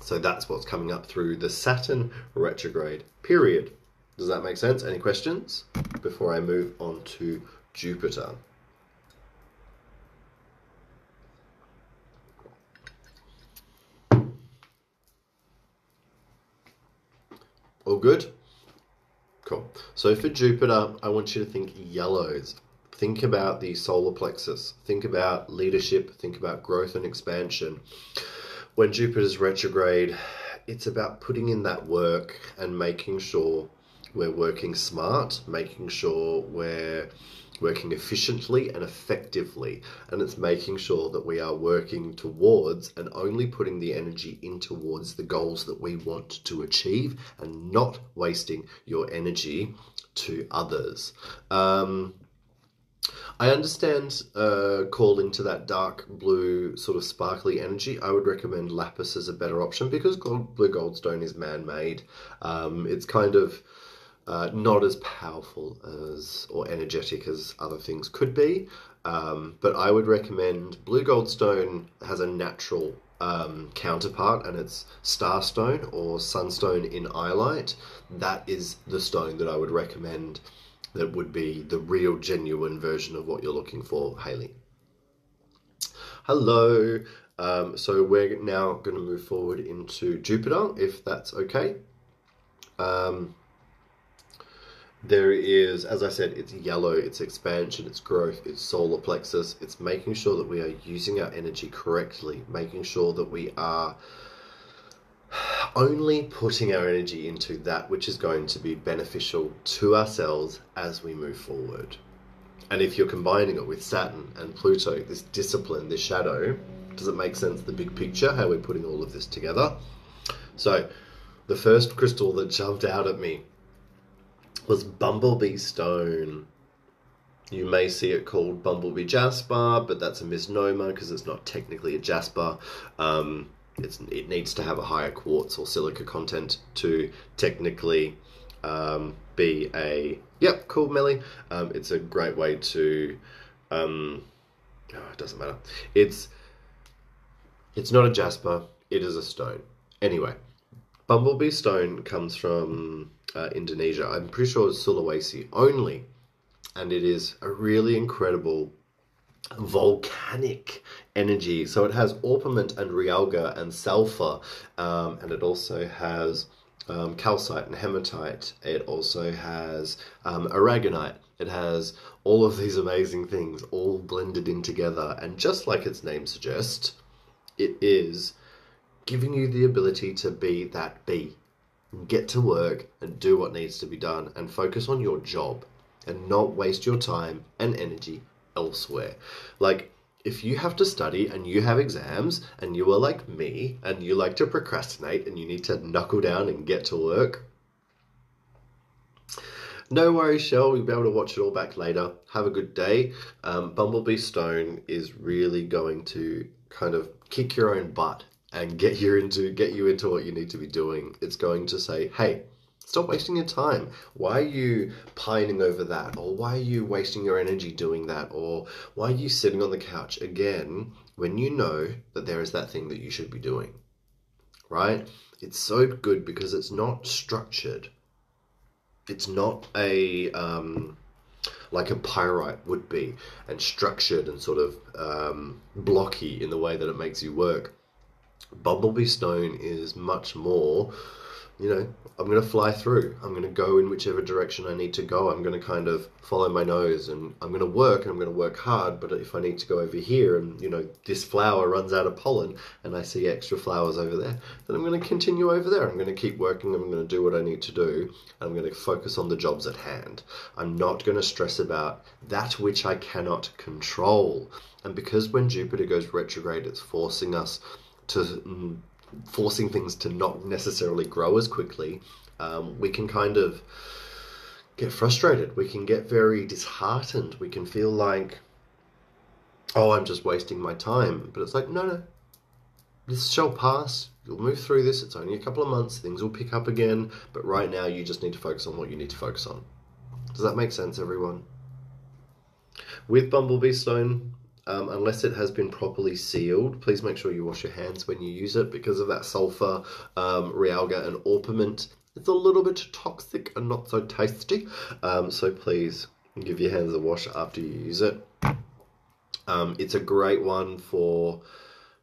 S1: So that's what's coming up through the Saturn retrograde period. Does that make sense? Any questions before I move on to Jupiter? All good? Cool. So for Jupiter, I want you to think yellows. Think about the solar plexus. Think about leadership. Think about growth and expansion. When Jupiter's retrograde, it's about putting in that work and making sure we're working smart, making sure we're working efficiently and effectively, and it's making sure that we are working towards and only putting the energy in towards the goals that we want to achieve and not wasting your energy to others. I understand calling to that dark blue sort of sparkly energy. I would recommend lapis as a better option because blue goldstone is man-made. It's kind of not as powerful as or energetic as other things could be, but I would recommend blue goldstone has a natural counterpart, and it's starstone or sunstone in eyelight. That is the stone that I would recommend. That would be the real genuine version of what you're looking for, Hayley. Hello. So we're now going to move forward into Jupiter, if that's okay. There is, as I said, it's yellow, it's expansion, it's growth, it's solar plexus. It's making sure that we are using our energy correctly, making sure that we are only putting our energy into that which is going to be beneficial to ourselves as we move forward. And if you're combining it with Saturn and Pluto, this discipline, this shadow, does it make sense, the big picture, how we're putting all of this together? So the first crystal that jumped out at me was Bumblebee Stone. You may see it called Bumblebee Jasper, but that's a misnomer because it's not technically a jasper. It needs to have a higher quartz or silica content to technically be a... Yep, cool, Melly. It's a great way to... it doesn't matter. It's not a jasper, it is a stone. Anyway, Bumblebee Stone comes from Indonesia. I'm pretty sure it's Sulawesi only. And it is a really incredible volcanic energy. So it has orpiment and realgar and sulfur, and it also has calcite and hematite. It also has aragonite. It has all of these amazing things all blended in together. And just like its name suggests, it is giving you the ability to be that bee. Get to work and do what needs to be done and focus on your job and not waste your time and energy elsewhere. Like, if you have to study and you have exams and you are like me and you like to procrastinate and you need to knuckle down and get to work, no worries, Shell. You'll be able to watch it all back later. Have a good day. Bumblebee Stone is really going to kind of kick your own butt and get you into what you need to be doing. It's going to say, hey, stop wasting your time. Why are you pining over that? Or why are you wasting your energy doing that? Or why are you sitting on the couch again when you know that there is that thing that you should be doing? Right? It's so good because it's not structured. It's not a like a pyrite would be, and structured and sort of blocky in the way that it makes you work. Bumblebee Stone is much more, I'm going to fly through. I'm going to go in whichever direction I need to go. I'm going to kind of follow my nose, and I'm going to work, and I'm going to work hard. But if I need to go over here and, this flower runs out of pollen and I see extra flowers over there, then I'm going to continue over there. I'm going to keep working. I'm going to do what I need to do. And I'm going to focus on the jobs at hand. I'm not going to stress about that which I cannot control. And because when Jupiter goes retrograde, it's forcing things to not necessarily grow as quickly, we can kind of get frustrated. We can get very disheartened. We can feel like, oh, I'm just wasting my time. But it's like, no, this shall pass. You'll move through this. It's only a couple of months. Things will pick up again. But right now, you just need to focus on what you need to focus on. Does that make sense, everyone? With Bumblebee Stone, unless it has been properly sealed, please make sure you wash your hands when you use it because of that sulfur, realgar and orpiment. It's a little bit toxic and not so tasty, so please give your hands a wash after you use it. It's a great one for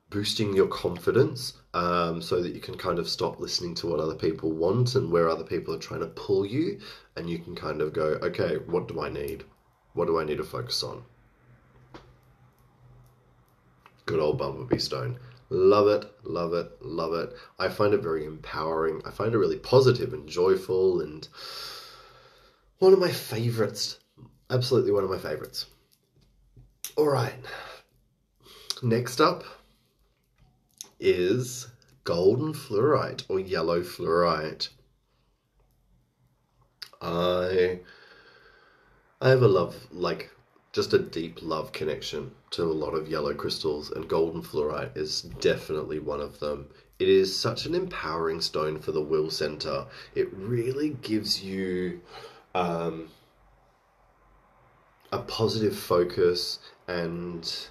S1: boosting your confidence, so that you can kind of stop listening to what other people want and where other people are trying to pull you, and you can kind of go, okay, what do I need? What do I need to focus on? Good old Bumblebee Stone. Love it, love it, love it. I find it very empowering. I find it really positive and joyful, and one of my favorites. Absolutely one of my favorites. All right. Next up is golden fluorite or yellow fluorite. I have a love, like just a deep love connection to a lot of yellow crystals, and golden fluorite is definitely one of them. It is such an empowering stone for the will center. It really gives you a positive focus and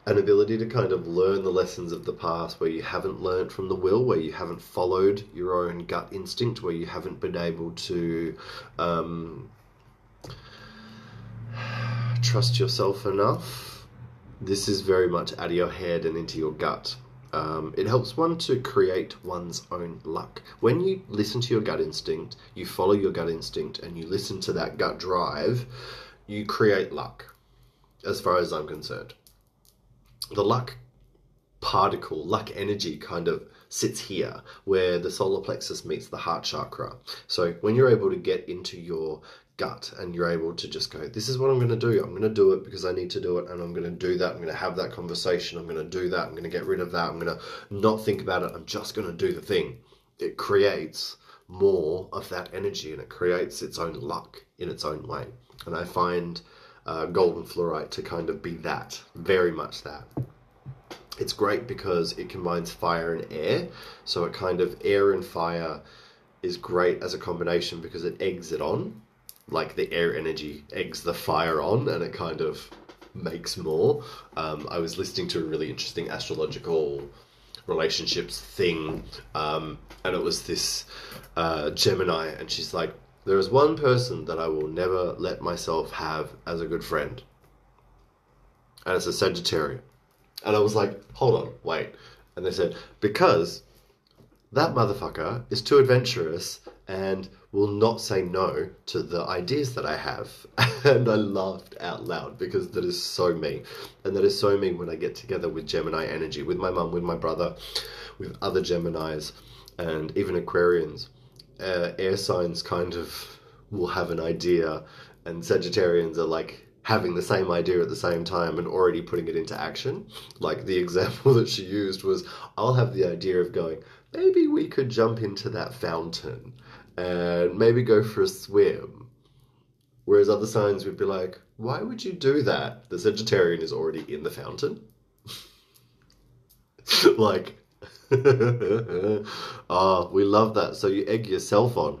S1: an ability to kind of learn the lessons of the past where you haven't learned from the will, where you haven't followed your own gut instinct, where you haven't been able to trust yourself enough. This is very much out of your head and into your gut. It helps one to create one's own luck. When you listen to your gut instinct, you follow your gut instinct, and you listen to that gut drive, you create luck, as far as I'm concerned. The luck particle, luck energy kind of sits here where the solar plexus meets the heart chakra. So when you're able to get into your gut and you're able to just go, this is what I'm going to do. I'm going to do it because I need to do it, and I'm going to do that. I'm going to have that conversation. I'm going to do that. I'm going to get rid of that. I'm going to not think about it. I'm just going to do the thing. It creates more of that energy, and it creates its own luck in its own way. And I find golden fluorite to kind of be that, very much that. It's great because it combines fire and air, so it kind of, air and fire is great as a combination because it eggs it on, like the air energy eggs the fire on, and it kind of makes more. I was listening to a really interesting astrological relationships thing, and it was this Gemini, and she's like, there is one person that I will never let myself have as a good friend, and it's a Sagittarian. And I was like, hold on, wait. And they said, because that motherfucker is too adventurous and will not say no to the ideas that I have. And I laughed out loud because that is so me. And that is so me when I get together with Gemini energy, with my mum, with my brother, with other Geminis, and even Aquarians. Air signs kind of will have an idea, and Sagittarians are like having the same idea at the same time and already putting it into action. Like the example that she used was, I'll have the idea of going, maybe we could jump into that fountain and maybe go for a swim. Whereas other signs would be like, why would you do that? The Sagittarian is already in the fountain. Like, oh, we love that. So you egg yourself on.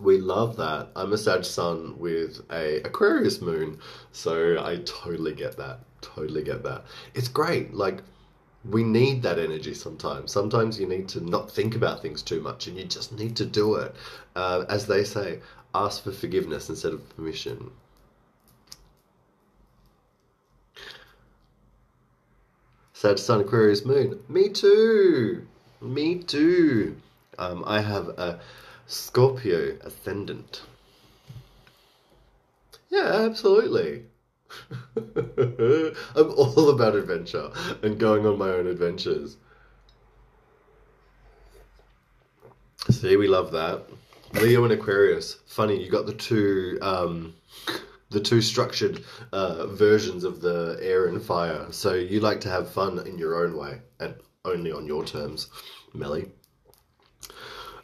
S1: We love that. I'm a Sag sun with a Aquarius moon, so I totally get that. Totally get that. It's great. Like, we need that energy sometimes. Sometimes you need to not think about things too much, and you just need to do it. As they say, ask for forgiveness instead of permission. Sag sun, Aquarius moon. Me too. Me too. I have a Scorpio ascendant. Yeah, absolutely. I'm all about adventure and going on my own adventures. See, we love that. Leo and Aquarius. Funny, you got the two structured versions of the air and fire. So you like to have fun in your own way and only on your terms, Melly.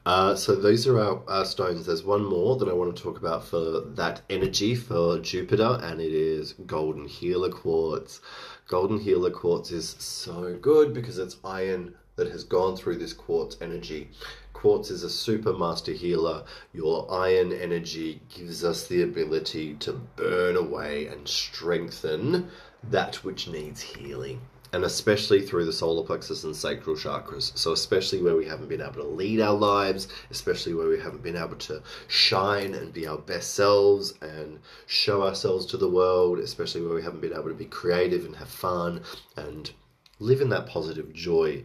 S1: So these are our stones. There's one more that I want to talk about for that energy for Jupiter, and it is golden healer quartz. Golden healer quartz is so good because it's iron that has gone through this quartz energy. Quartz is a super master healer. Your iron energy gives us the ability to burn away and strengthen that which needs healing. And especially through the solar plexus and sacral chakras. So especially where we haven't been able to lead our lives, especially where we haven't been able to shine and be our best selves and show ourselves to the world, especially where we haven't been able to be creative and have fun and live in that positive joy.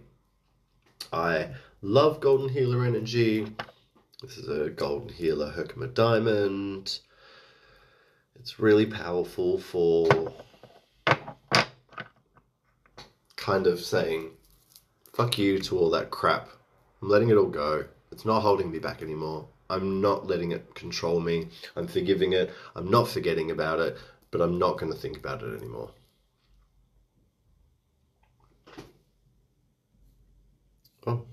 S1: I love golden healer energy. This is a golden healer Herkimer diamond. It's really powerful for kind of saying, fuck you to all that crap. I'm letting it all go. It's not holding me back anymore. I'm not letting it control me. I'm forgiving it. I'm not forgetting about it, but I'm not going to think about it anymore. Oh.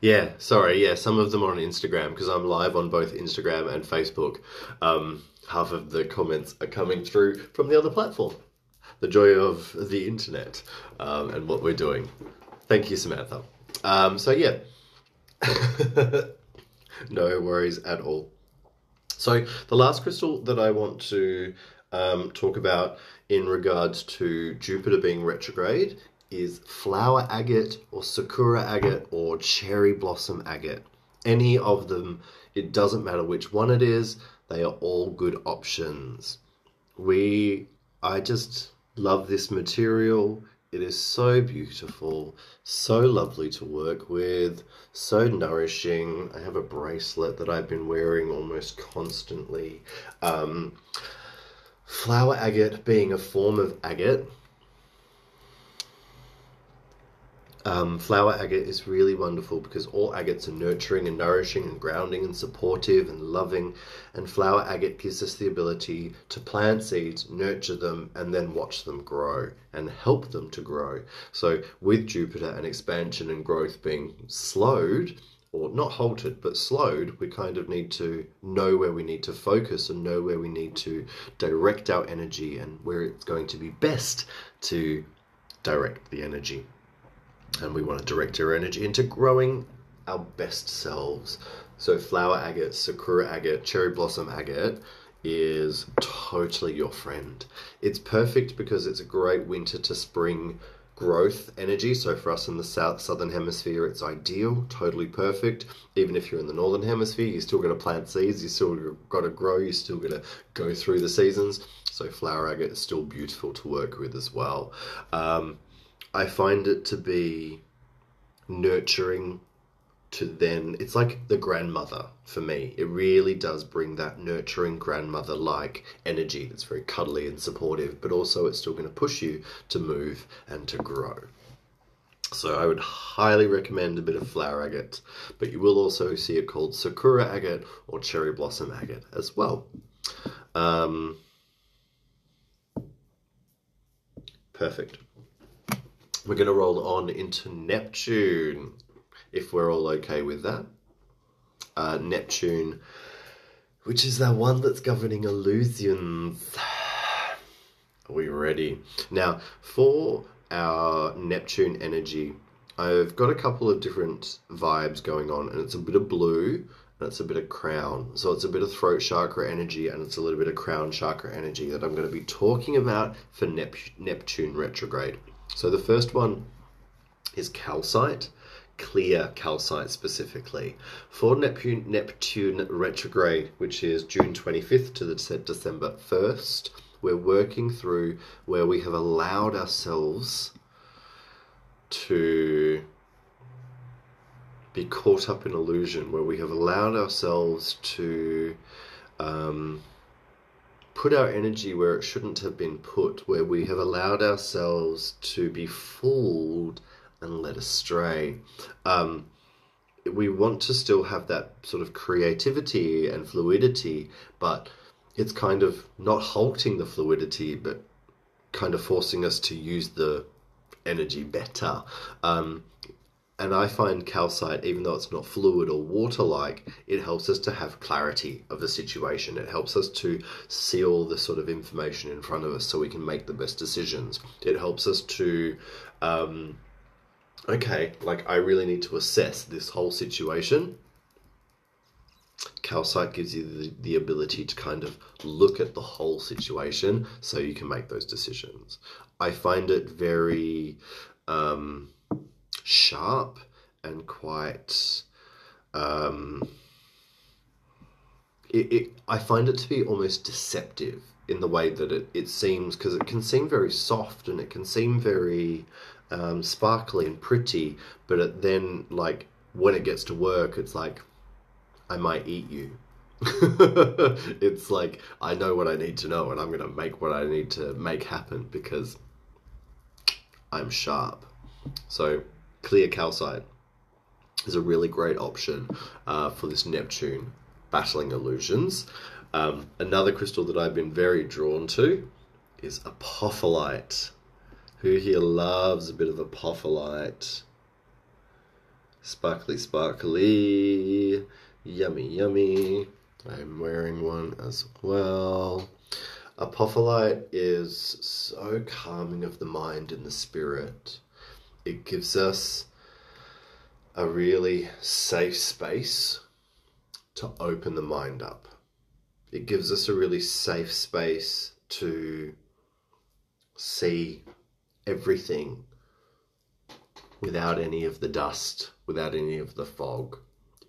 S1: Yeah, sorry. Yeah, some of them are on Instagram because I'm live on both Instagram and Facebook. Half of the comments are coming through from the other platform. The joy of the internet and what we're doing. Thank you, Samantha. So yeah, no worries at all. So the last crystal that I want to talk about in regards to Jupiter being retrograde is flower agate or sakura agate or cherry blossom agate. Any of them, it doesn't matter which one it is, they are all good options. I just love this material. It is so beautiful, so lovely to work with, so nourishing. I have a bracelet that I've been wearing almost constantly. Flower agate being a form of agate. Flower agate is really wonderful because all agates are nurturing and nourishing and grounding and supportive and loving, and flower agate gives us the ability to plant seeds, nurture them, and then watch them grow and help them to grow. So with Jupiter and expansion and growth being slowed, or not halted, but slowed, we kind of need to know where we need to focus and know where we need to direct our energy and where it's going to be best to direct the energy. And we want to direct our energy into growing our best selves. So flower agate, sakura agate, cherry blossom agate is totally your friend. It's perfect because it's a great winter to spring growth energy. So for us in the southern hemisphere, it's ideal, totally perfect. Even if you're in the northern hemisphere, you still got to plant seeds, you still got to grow, you still got to go through the seasons. So flower agate is still beautiful to work with as well. I find it to be nurturing to then, it's like the grandmother for me. It really does bring that nurturing grandmother-like energy that's very cuddly and supportive, but also it's still going to push you to move and to grow. So I would highly recommend a bit of flower agate, but you will also see it called sakura agate or cherry blossom agate as well. Perfect. We're going to roll on into Neptune, if we're all okay with that. Neptune, which is that one that's governing illusions. Are we ready? Now, for our Neptune energy, I've got a couple of different vibes going on, and it's a bit of blue, and it's a bit of crown. So it's a bit of throat chakra energy, and it's a little bit of crown chakra energy that I'm going to be talking about for Neptune retrograde. So the first one is calcite, clear calcite specifically. For Neptune retrograde, which is June 25th to December 1st, we're working through where we have allowed ourselves to be caught up in illusion, where we have allowed ourselves to put our energy where it shouldn't have been put, where we have allowed ourselves to be fooled and led astray. We want to still have that sort of creativity and fluidity, but it's kind of not halting the fluidity, but kind of forcing us to use the energy better. And I find calcite, even though it's not fluid or water-like, it helps us to have clarity of the situation. It helps us to see all the sort of information in front of us so we can make the best decisions. It helps us to, okay, like I really need to assess this whole situation. Calcite gives you the ability to kind of look at the whole situation so you can make those decisions. I find it very sharp and quite I find it to be almost deceptive in the way that it seems, because it can seem very soft and it can seem very sparkly and pretty, but then like when it gets to work, it's like, I might eat you. It's like, I know what I need to know, and I'm going to make what I need to make happen because I'm sharp. So clear calcite is a really great option for this Neptune battling illusions. Another crystal that I've been very drawn to is apophyllite. Who here loves a bit of apophyllite? Sparkly, sparkly, yummy, yummy. I'm wearing one as well. Apophyllite is so calming of the mind and the spirit. It gives us a really safe space to open the mind up. It gives us a really safe space to see everything without any of the dust, without any of the fog.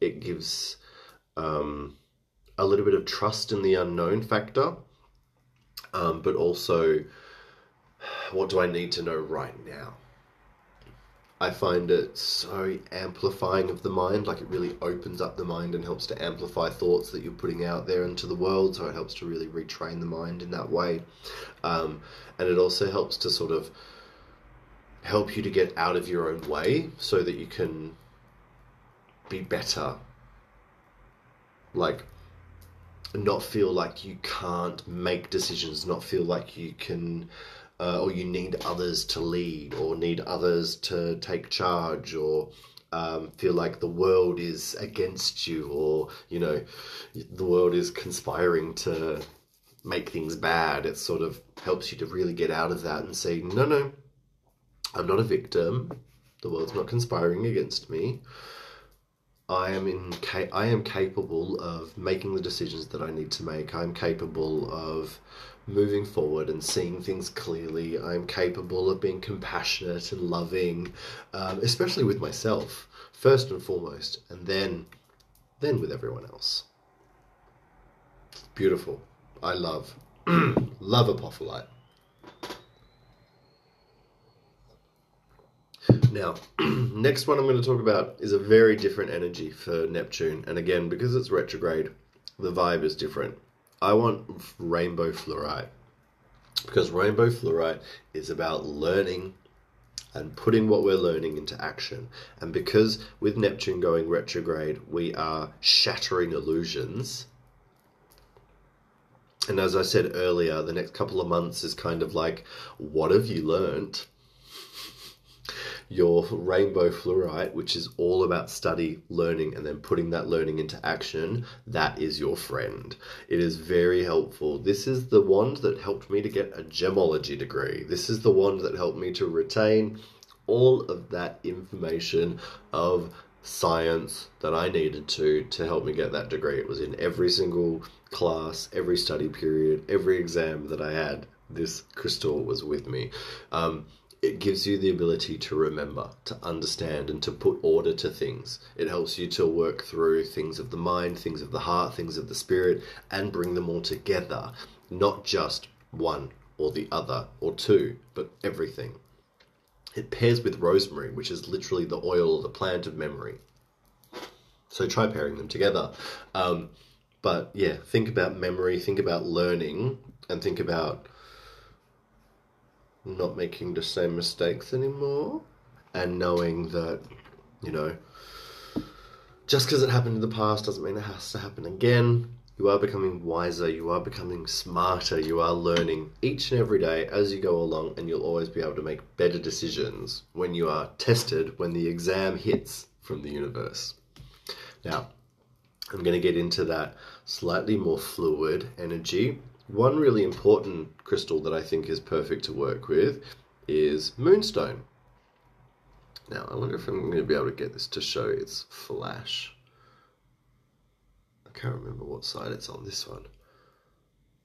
S1: It gives a little bit of trust in the unknown factor, but also, what do I need to know right now? I find it so amplifying of the mind, like it really opens up the mind and helps to amplify thoughts that you're putting out there into the world, so it helps to really retrain the mind in that way. And it also helps to sort of help you to get out of your own way so that you can be better. Like, not feel like you can't make decisions, not feel like you can, or you need others to lead, or need others to take charge, or feel like the world is against you, or, you know, the world is conspiring to make things bad. It sort of helps you to really get out of that and say, no, I'm not a victim. The world's not conspiring against me. I am capable of making the decisions that I need to make. I'm capable of moving forward and seeing things clearly. I'm capable of being compassionate and loving, especially with myself, first and foremost, and then with everyone else. Beautiful. I love apophyllite. Now, next one I'm going to talk about is a very different energy for Neptune. And again, because it's retrograde, the vibe is different. I want rainbow fluorite, because rainbow fluorite is about learning and putting what we're learning into action. And because with Neptune going retrograde, we are shattering illusions. And as I said earlier, the next couple of months is kind of like, what have you learned? Your rainbow fluorite, which is all about study, learning, and then putting that learning into action, that is your friend. It is very helpful. This is the wand that helped me to get a gemology degree. This is the wand that helped me to retain all of that information of science that I needed to help me get that degree. It was in every single class, every study period, every exam that I had. This crystal was with me. It gives you the ability to remember, to understand, and to put order to things. It helps you to work through things of the mind, things of the heart, things of the spirit, and bring them all together. Not just one or the other or two, but everything. It pairs with rosemary, which is literally the oil or the plant of memory. So try pairing them together. But yeah, think about memory, think about learning, and think about not making the same mistakes anymore, and knowing that, you know, just because it happened in the past doesn't mean it has to happen again. You are becoming wiser, you are becoming smarter, you are learning each and every day as you go along, and you'll always be able to make better decisions when you are tested, when the exam hits from the universe. Now, I'm going to get into that slightly more fluid energy. One really important crystal that I think is perfect to work with is moonstone. Now, I wonder if I'm going to be able to get this to show its flash. I can't remember what side it's on, this one.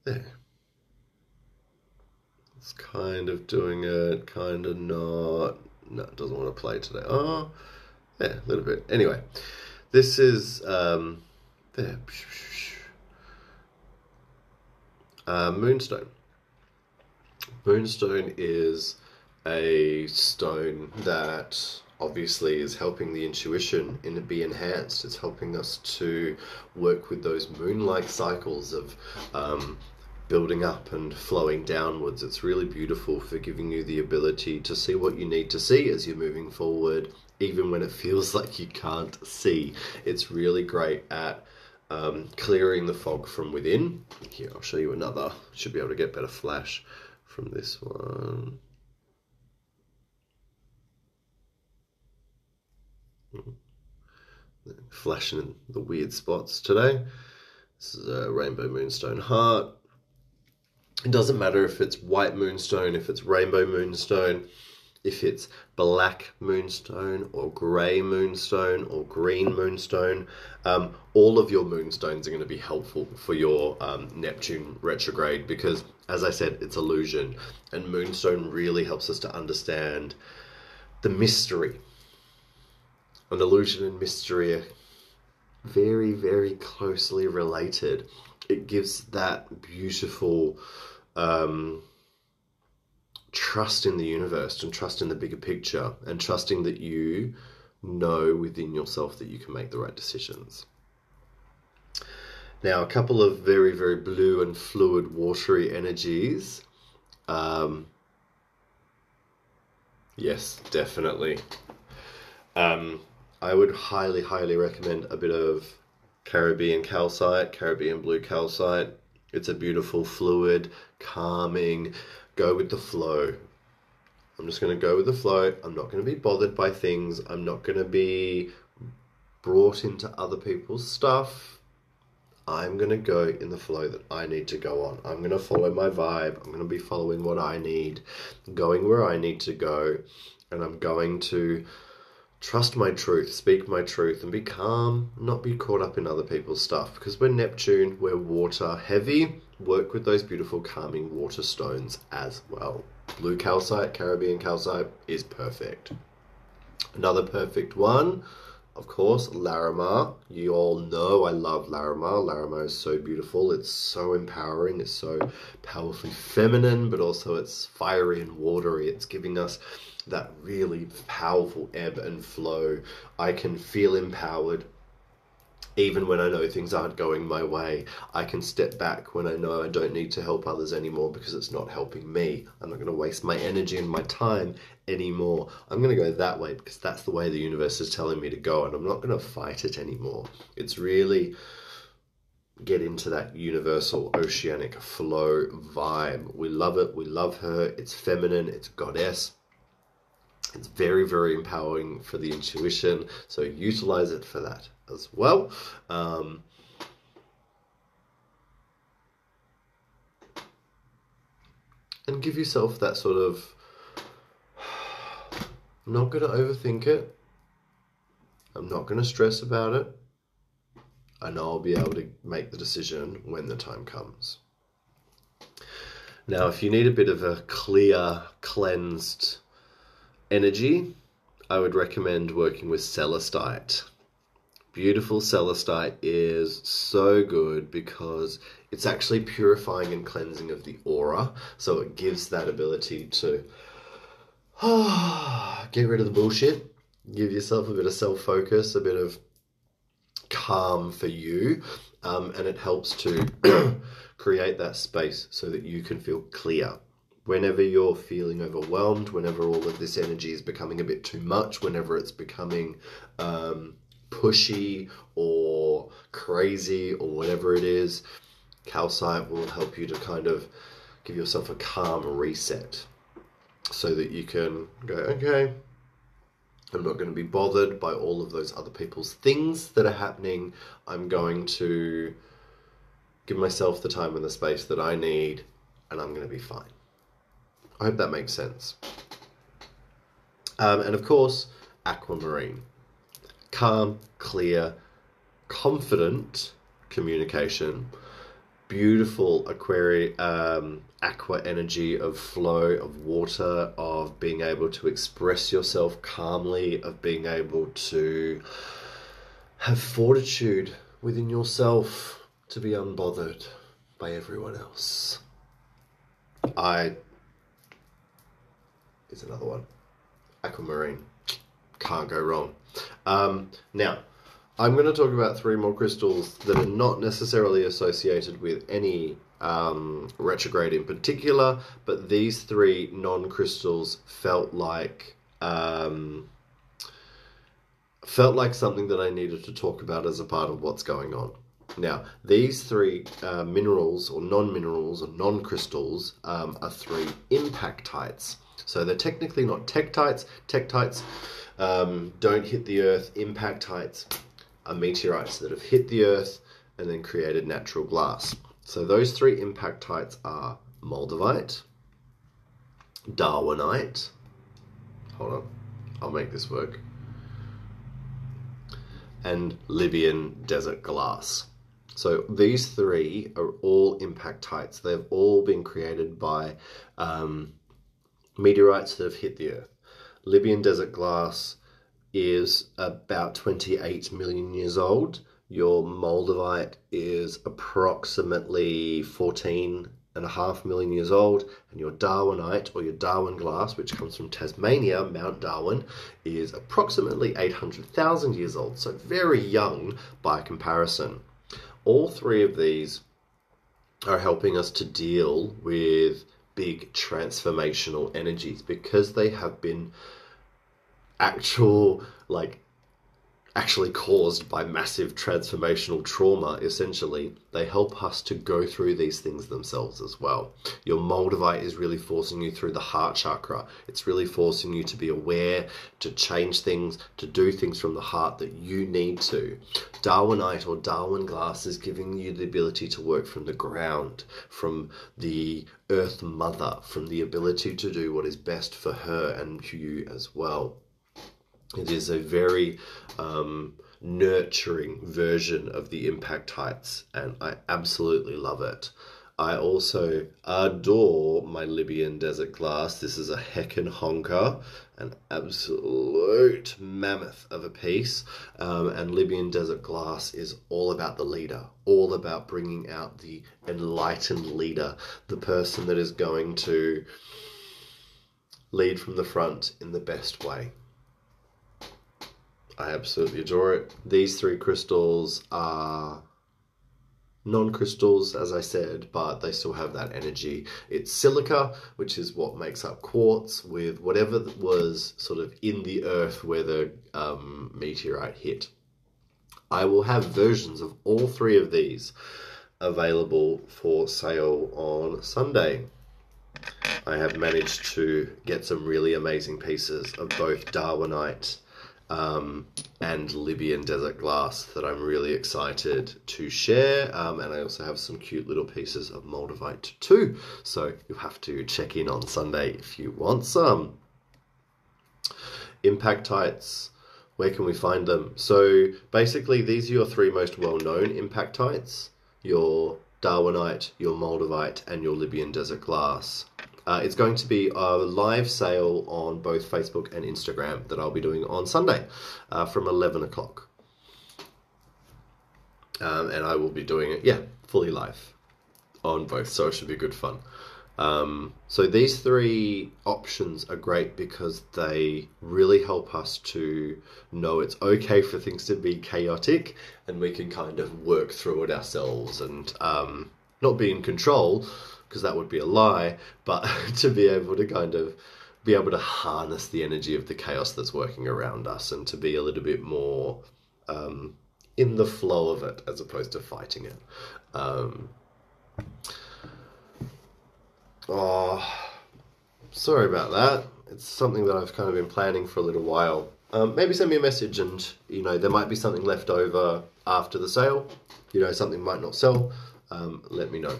S1: There. It's kind of doing it, kind of not. No, it doesn't want to play today. Oh, yeah, a little bit. Anyway, this is, there. Moonstone. Moonstone is a stone that obviously is helping the intuition be enhanced. It's helping us to work with those moon-like cycles of building up and flowing downwards. It's really beautiful for giving you the ability to see what you need to see as you're moving forward, even when it feels like you can't see. It's really great at clearing the fog from within. Here, I'll show you another. Should be able to get better flash from this one. Flashing in the weird spots today. This is a rainbow moonstone heart. It doesn't matter if it's white moonstone, if it's rainbow moonstone, if it's black moonstone or grey moonstone or green moonstone. All of your moonstones are going to be helpful for your Neptune retrograde because, as I said, it's illusion, and moonstone really helps us to understand the mystery. And illusion and mystery are very, very closely related. It gives that beautiful trust in the universe and trust in the bigger picture and trusting that you know within yourself that you can make the right decisions. Now, a couple of very, very blue and fluid, watery energies. Yes, definitely. I would highly, highly recommend a bit of Caribbean calcite, Caribbean blue calcite. It's a beautiful fluid, calming, go with the flow. I'm just going to go with the flow. I'm not going to be bothered by things. I'm not going to be brought into other people's stuff. I'm going to go in the flow that I need to go on. I'm going to follow my vibe. I'm going to be following what I need, going where I need to go, and I'm going to trust my truth, speak my truth, and be calm, not be caught up in other people's stuff. Because we're Neptune, we're water heavy. Work with those beautiful calming water stones as well. Blue calcite, Caribbean calcite is perfect. Another perfect one, of course, Larimar. You all know I love Larimar. Larimar is so beautiful. It's so empowering. It's so powerfully feminine, but also it's fiery and watery. It's giving us that really powerful ebb and flow. I can feel empowered even when I know things aren't going my way. I can step back when I know I don't need to help others anymore because it's not helping me. I'm not going to waste my energy and my time anymore. I'm going to go that way because that's the way the universe is telling me to go, and I'm not going to fight it anymore. It's really get into that universal oceanic flow vibe. We love it. We love her. It's feminine. It's goddess. It's very, very empowering for the intuition. So utilize it for that as well. And give yourself that sort of, I'm not going to overthink it. I'm not going to stress about it. I know I'll be able to make the decision when the time comes. Now, if you need a bit of a clear, cleansed energy, I would recommend working with celestite. Beautiful celestite is so good because it's actually purifying and cleansing of the aura. So it gives that ability to get rid of the bullshit, give yourself a bit of self-focus, a bit of calm for you, and it helps to create that space so that you can feel clear. Whenever you're feeling overwhelmed, whenever all of this energy is becoming a bit too much, whenever it's becoming pushy or crazy or whatever it is, calcite will help you to kind of give yourself a calm reset so that you can go, okay, I'm not going to be bothered by all of those other people's things that are happening. I'm going to give myself the time and the space that I need, and I'm going to be fine. I hope that makes sense. And of course, aquamarine. Calm, clear, confident communication. Beautiful aqua energy of flow, of water, of being able to express yourself calmly, of being able to have fortitude within yourself to be unbothered by everyone else. Is another one. Aquamarine. Can't go wrong. Now, I'm going to talk about 3 more crystals that are not necessarily associated with any retrograde in particular, but these 3 non-crystals felt like something that I needed to talk about as a part of what's going on. Now, these 3 minerals or non-minerals or non-crystals are 3 impactites. So they're technically not tektites. Tektites don't hit the Earth. Impactites are meteorites that have hit the Earth and then created natural glass. So those 3 impactites are moldavite, darwinite, hold on, I'll make this work, and Libyan desert glass. So these 3 are all impactites. They've all been created by meteorites that have hit the Earth. Libyan desert glass is about 28 million years old. Your moldavite is approximately 14.5 million years old, and your darwinite or your Darwin glass, which comes from Tasmania, Mount Darwin, is approximately 800,000 years old, so very young by comparison. All 3 of these are helping us to deal with big transformational energies because they have been actually caused by massive transformational trauma. Essentially, they help us to go through these things themselves as well. Your moldavite is really forcing you through the heart chakra. It's really forcing you to be aware, to change things, to do things from the heart that you need to. Darwinite or Darwin glass is giving you the ability to work from the ground, from the Earth Mother, from the ability to do what is best for her and you as well. It is a very nurturing version of the impactites, and I absolutely love it. I also adore my Libyan desert glass. This is a heckin' honker, an absolute mammoth of a piece. And Libyan desert glass is all about the leader, all about bringing out the enlightened leader, the person that is going to lead from the front in the best way. I absolutely adore it. These 3 crystals are non-crystals, as I said, but they still have that energy. It's silica, which is what makes up quartz, with whatever was sort of in the earth where the meteorite hit. I will have versions of all 3 of these available for sale on Sunday. I have managed to get some really amazing pieces of both darwinite and Libyan desert glass that I'm really excited to share, and I also have some cute little pieces of moldavite too, so you'll have to check in on Sunday if you want some. Impactites, where can we find them? So basically these are your 3 most well-known impactites: your darwinite, your moldavite, and your Libyan desert glass. It's going to be a live sale on both Facebook and Instagram that I'll be doing on Sunday from 11 o'clock. And I will be doing it, fully live on both, so it should be good fun. So these 3 options are great because they really help us to know it's okay for things to be chaotic, and we can kind of work through it ourselves and not be in control, because that would be a lie, but to be able to harness the energy of the chaos that's working around us, and to be a little bit more in the flow of it as opposed to fighting it. Sorry about that. It's something that I've kind of been planning for a little while. Maybe send me a message, and there might be something left over after the sale. Something might not sell. Let me know.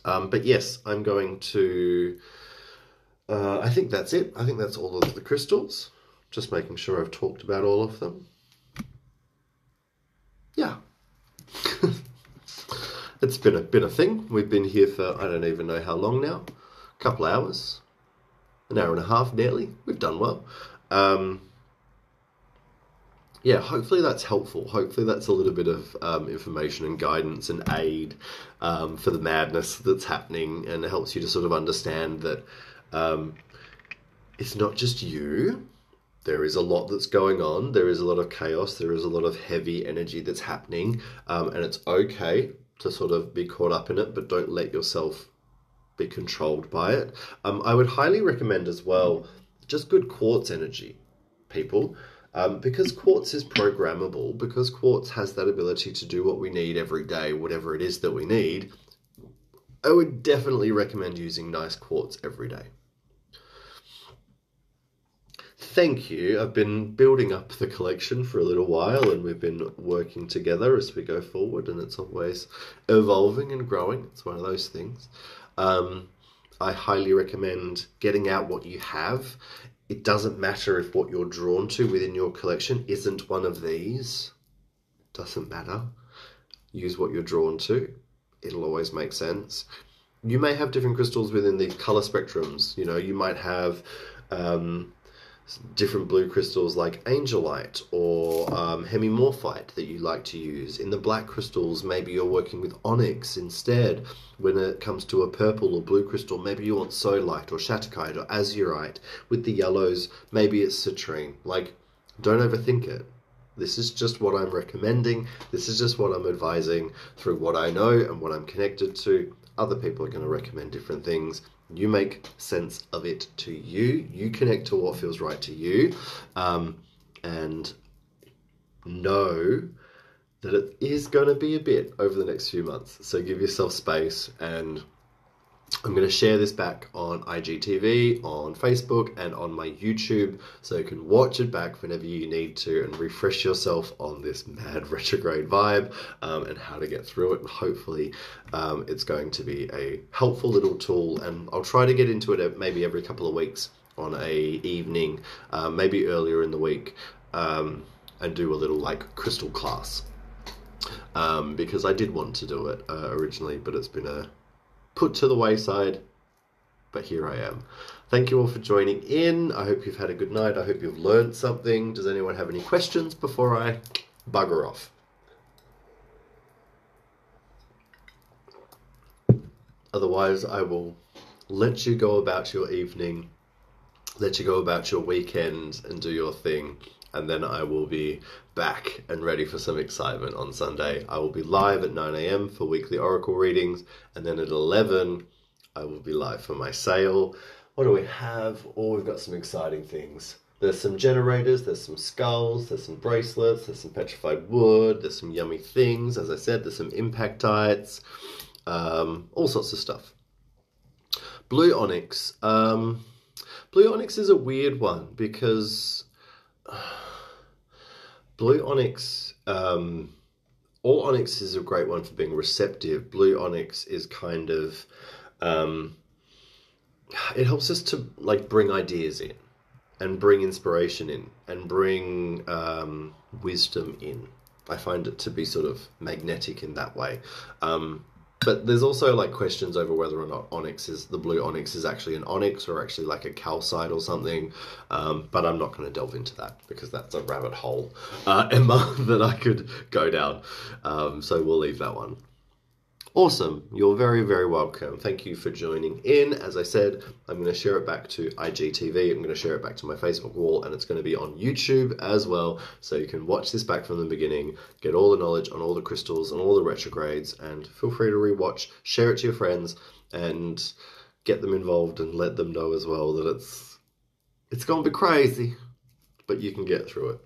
S1: But yes, I'm going to, I think that's it. I think that's all of the crystals. Just making sure I've talked about all of them. Yeah. It's been a thing. We've been here for, I don't even know how long now. A couple hours. An hour and a half nearly. We've done well. Yeah, hopefully that's helpful. Hopefully that's a little bit of information and guidance and aid for the madness that's happening, and it helps you to sort of understand that it's not just you. There is a lot that's going on. There is a lot of chaos. There is a lot of heavy energy that's happening. And it's okay to sort of be caught up in it, but don't let yourself be controlled by it. I would highly recommend as well, just good quartz energy, people. Because quartz is programmable, because quartz has that ability to do what we need every day, whatever it is that we need, I would definitely recommend using nice quartz every day. Thank you. I've been building up the collection for a little while, and we've been working together as we go forward, and it's always evolving and growing. It's one of those things. I highly recommend getting out what you have. It doesn't matter if what you're drawn to within your collection isn't one of these. Doesn't matter. Use what you're drawn to. It'll always make sense. You may have different crystals within the color spectrums. You know, you might have different blue crystals like angelite or hemimorphite that you like to use. In the black crystals, maybe you're working with onyx instead. When it comes to a purple or blue crystal, maybe you want solite or shattuckite or azurite. With the yellows, maybe it's citrine. Like, don't overthink it. This is just what I'm recommending. This is just what I'm advising through what I know and what I'm connected to. Other people are going to recommend different things. You make sense of it to you. You connect to what feels right to you. And know that it is going to be a bit over the next few months. So give yourself space, and I'm going to share this back on IGTV, on Facebook, and on my YouTube, so you can watch it back whenever you need to and refresh yourself on this mad retrograde vibe and how to get through it. And hopefully it's going to be a helpful little tool, and I'll try to get into it maybe every couple of weeks on a evening, maybe earlier in the week, and do a little like crystal class, because I did want to do it originally, but it's been put to the wayside, but here I am. Thank you all for joining in. I hope you've had a good night. I hope you've learned something. Does anyone have any questions before I bugger off? Otherwise, I will let you go about your evening, let you go about your weekend and do your thing. And then I will be back and ready for some excitement on Sunday. I will be live at 9 a.m. for weekly oracle readings. And then at 11, I will be live for my sale. What do we have? Oh, we've got some exciting things. There's some generators, there's some skulls, there's some bracelets, there's some petrified wood, there's some yummy things. As I said, there's some impactites, all sorts of stuff. Blue onyx. Blue onyx is a weird one because blue onyx, all onyx is a great one for being receptive. Blue onyx is kind of, it helps us to like bring ideas in and bring inspiration in and bring wisdom in. I find it to be sort of magnetic in that way. But there's also like questions over whether or not the blue onyx is actually an onyx or actually like a calcite or something. But I'm not going to delve into that because that's a rabbit hole, Emma, that I could go down. So we'll leave that one. Awesome. You're very, very welcome. Thank you for joining in. As I said, I'm going to share it back to IGTV. I'm going to share it back to my Facebook wall, and it's going to be on YouTube as well. So you can watch this back from the beginning, get all the knowledge on all the crystals and all the retrogrades, and feel free to rewatch, share it to your friends, and get them involved and let them know as well that it's going to be crazy, but you can get through it.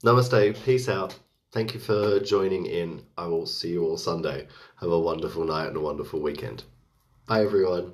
S1: Namaste. Peace out. Thank you for joining in. I will see you all Sunday. Have a wonderful night and a wonderful weekend. Bye, everyone.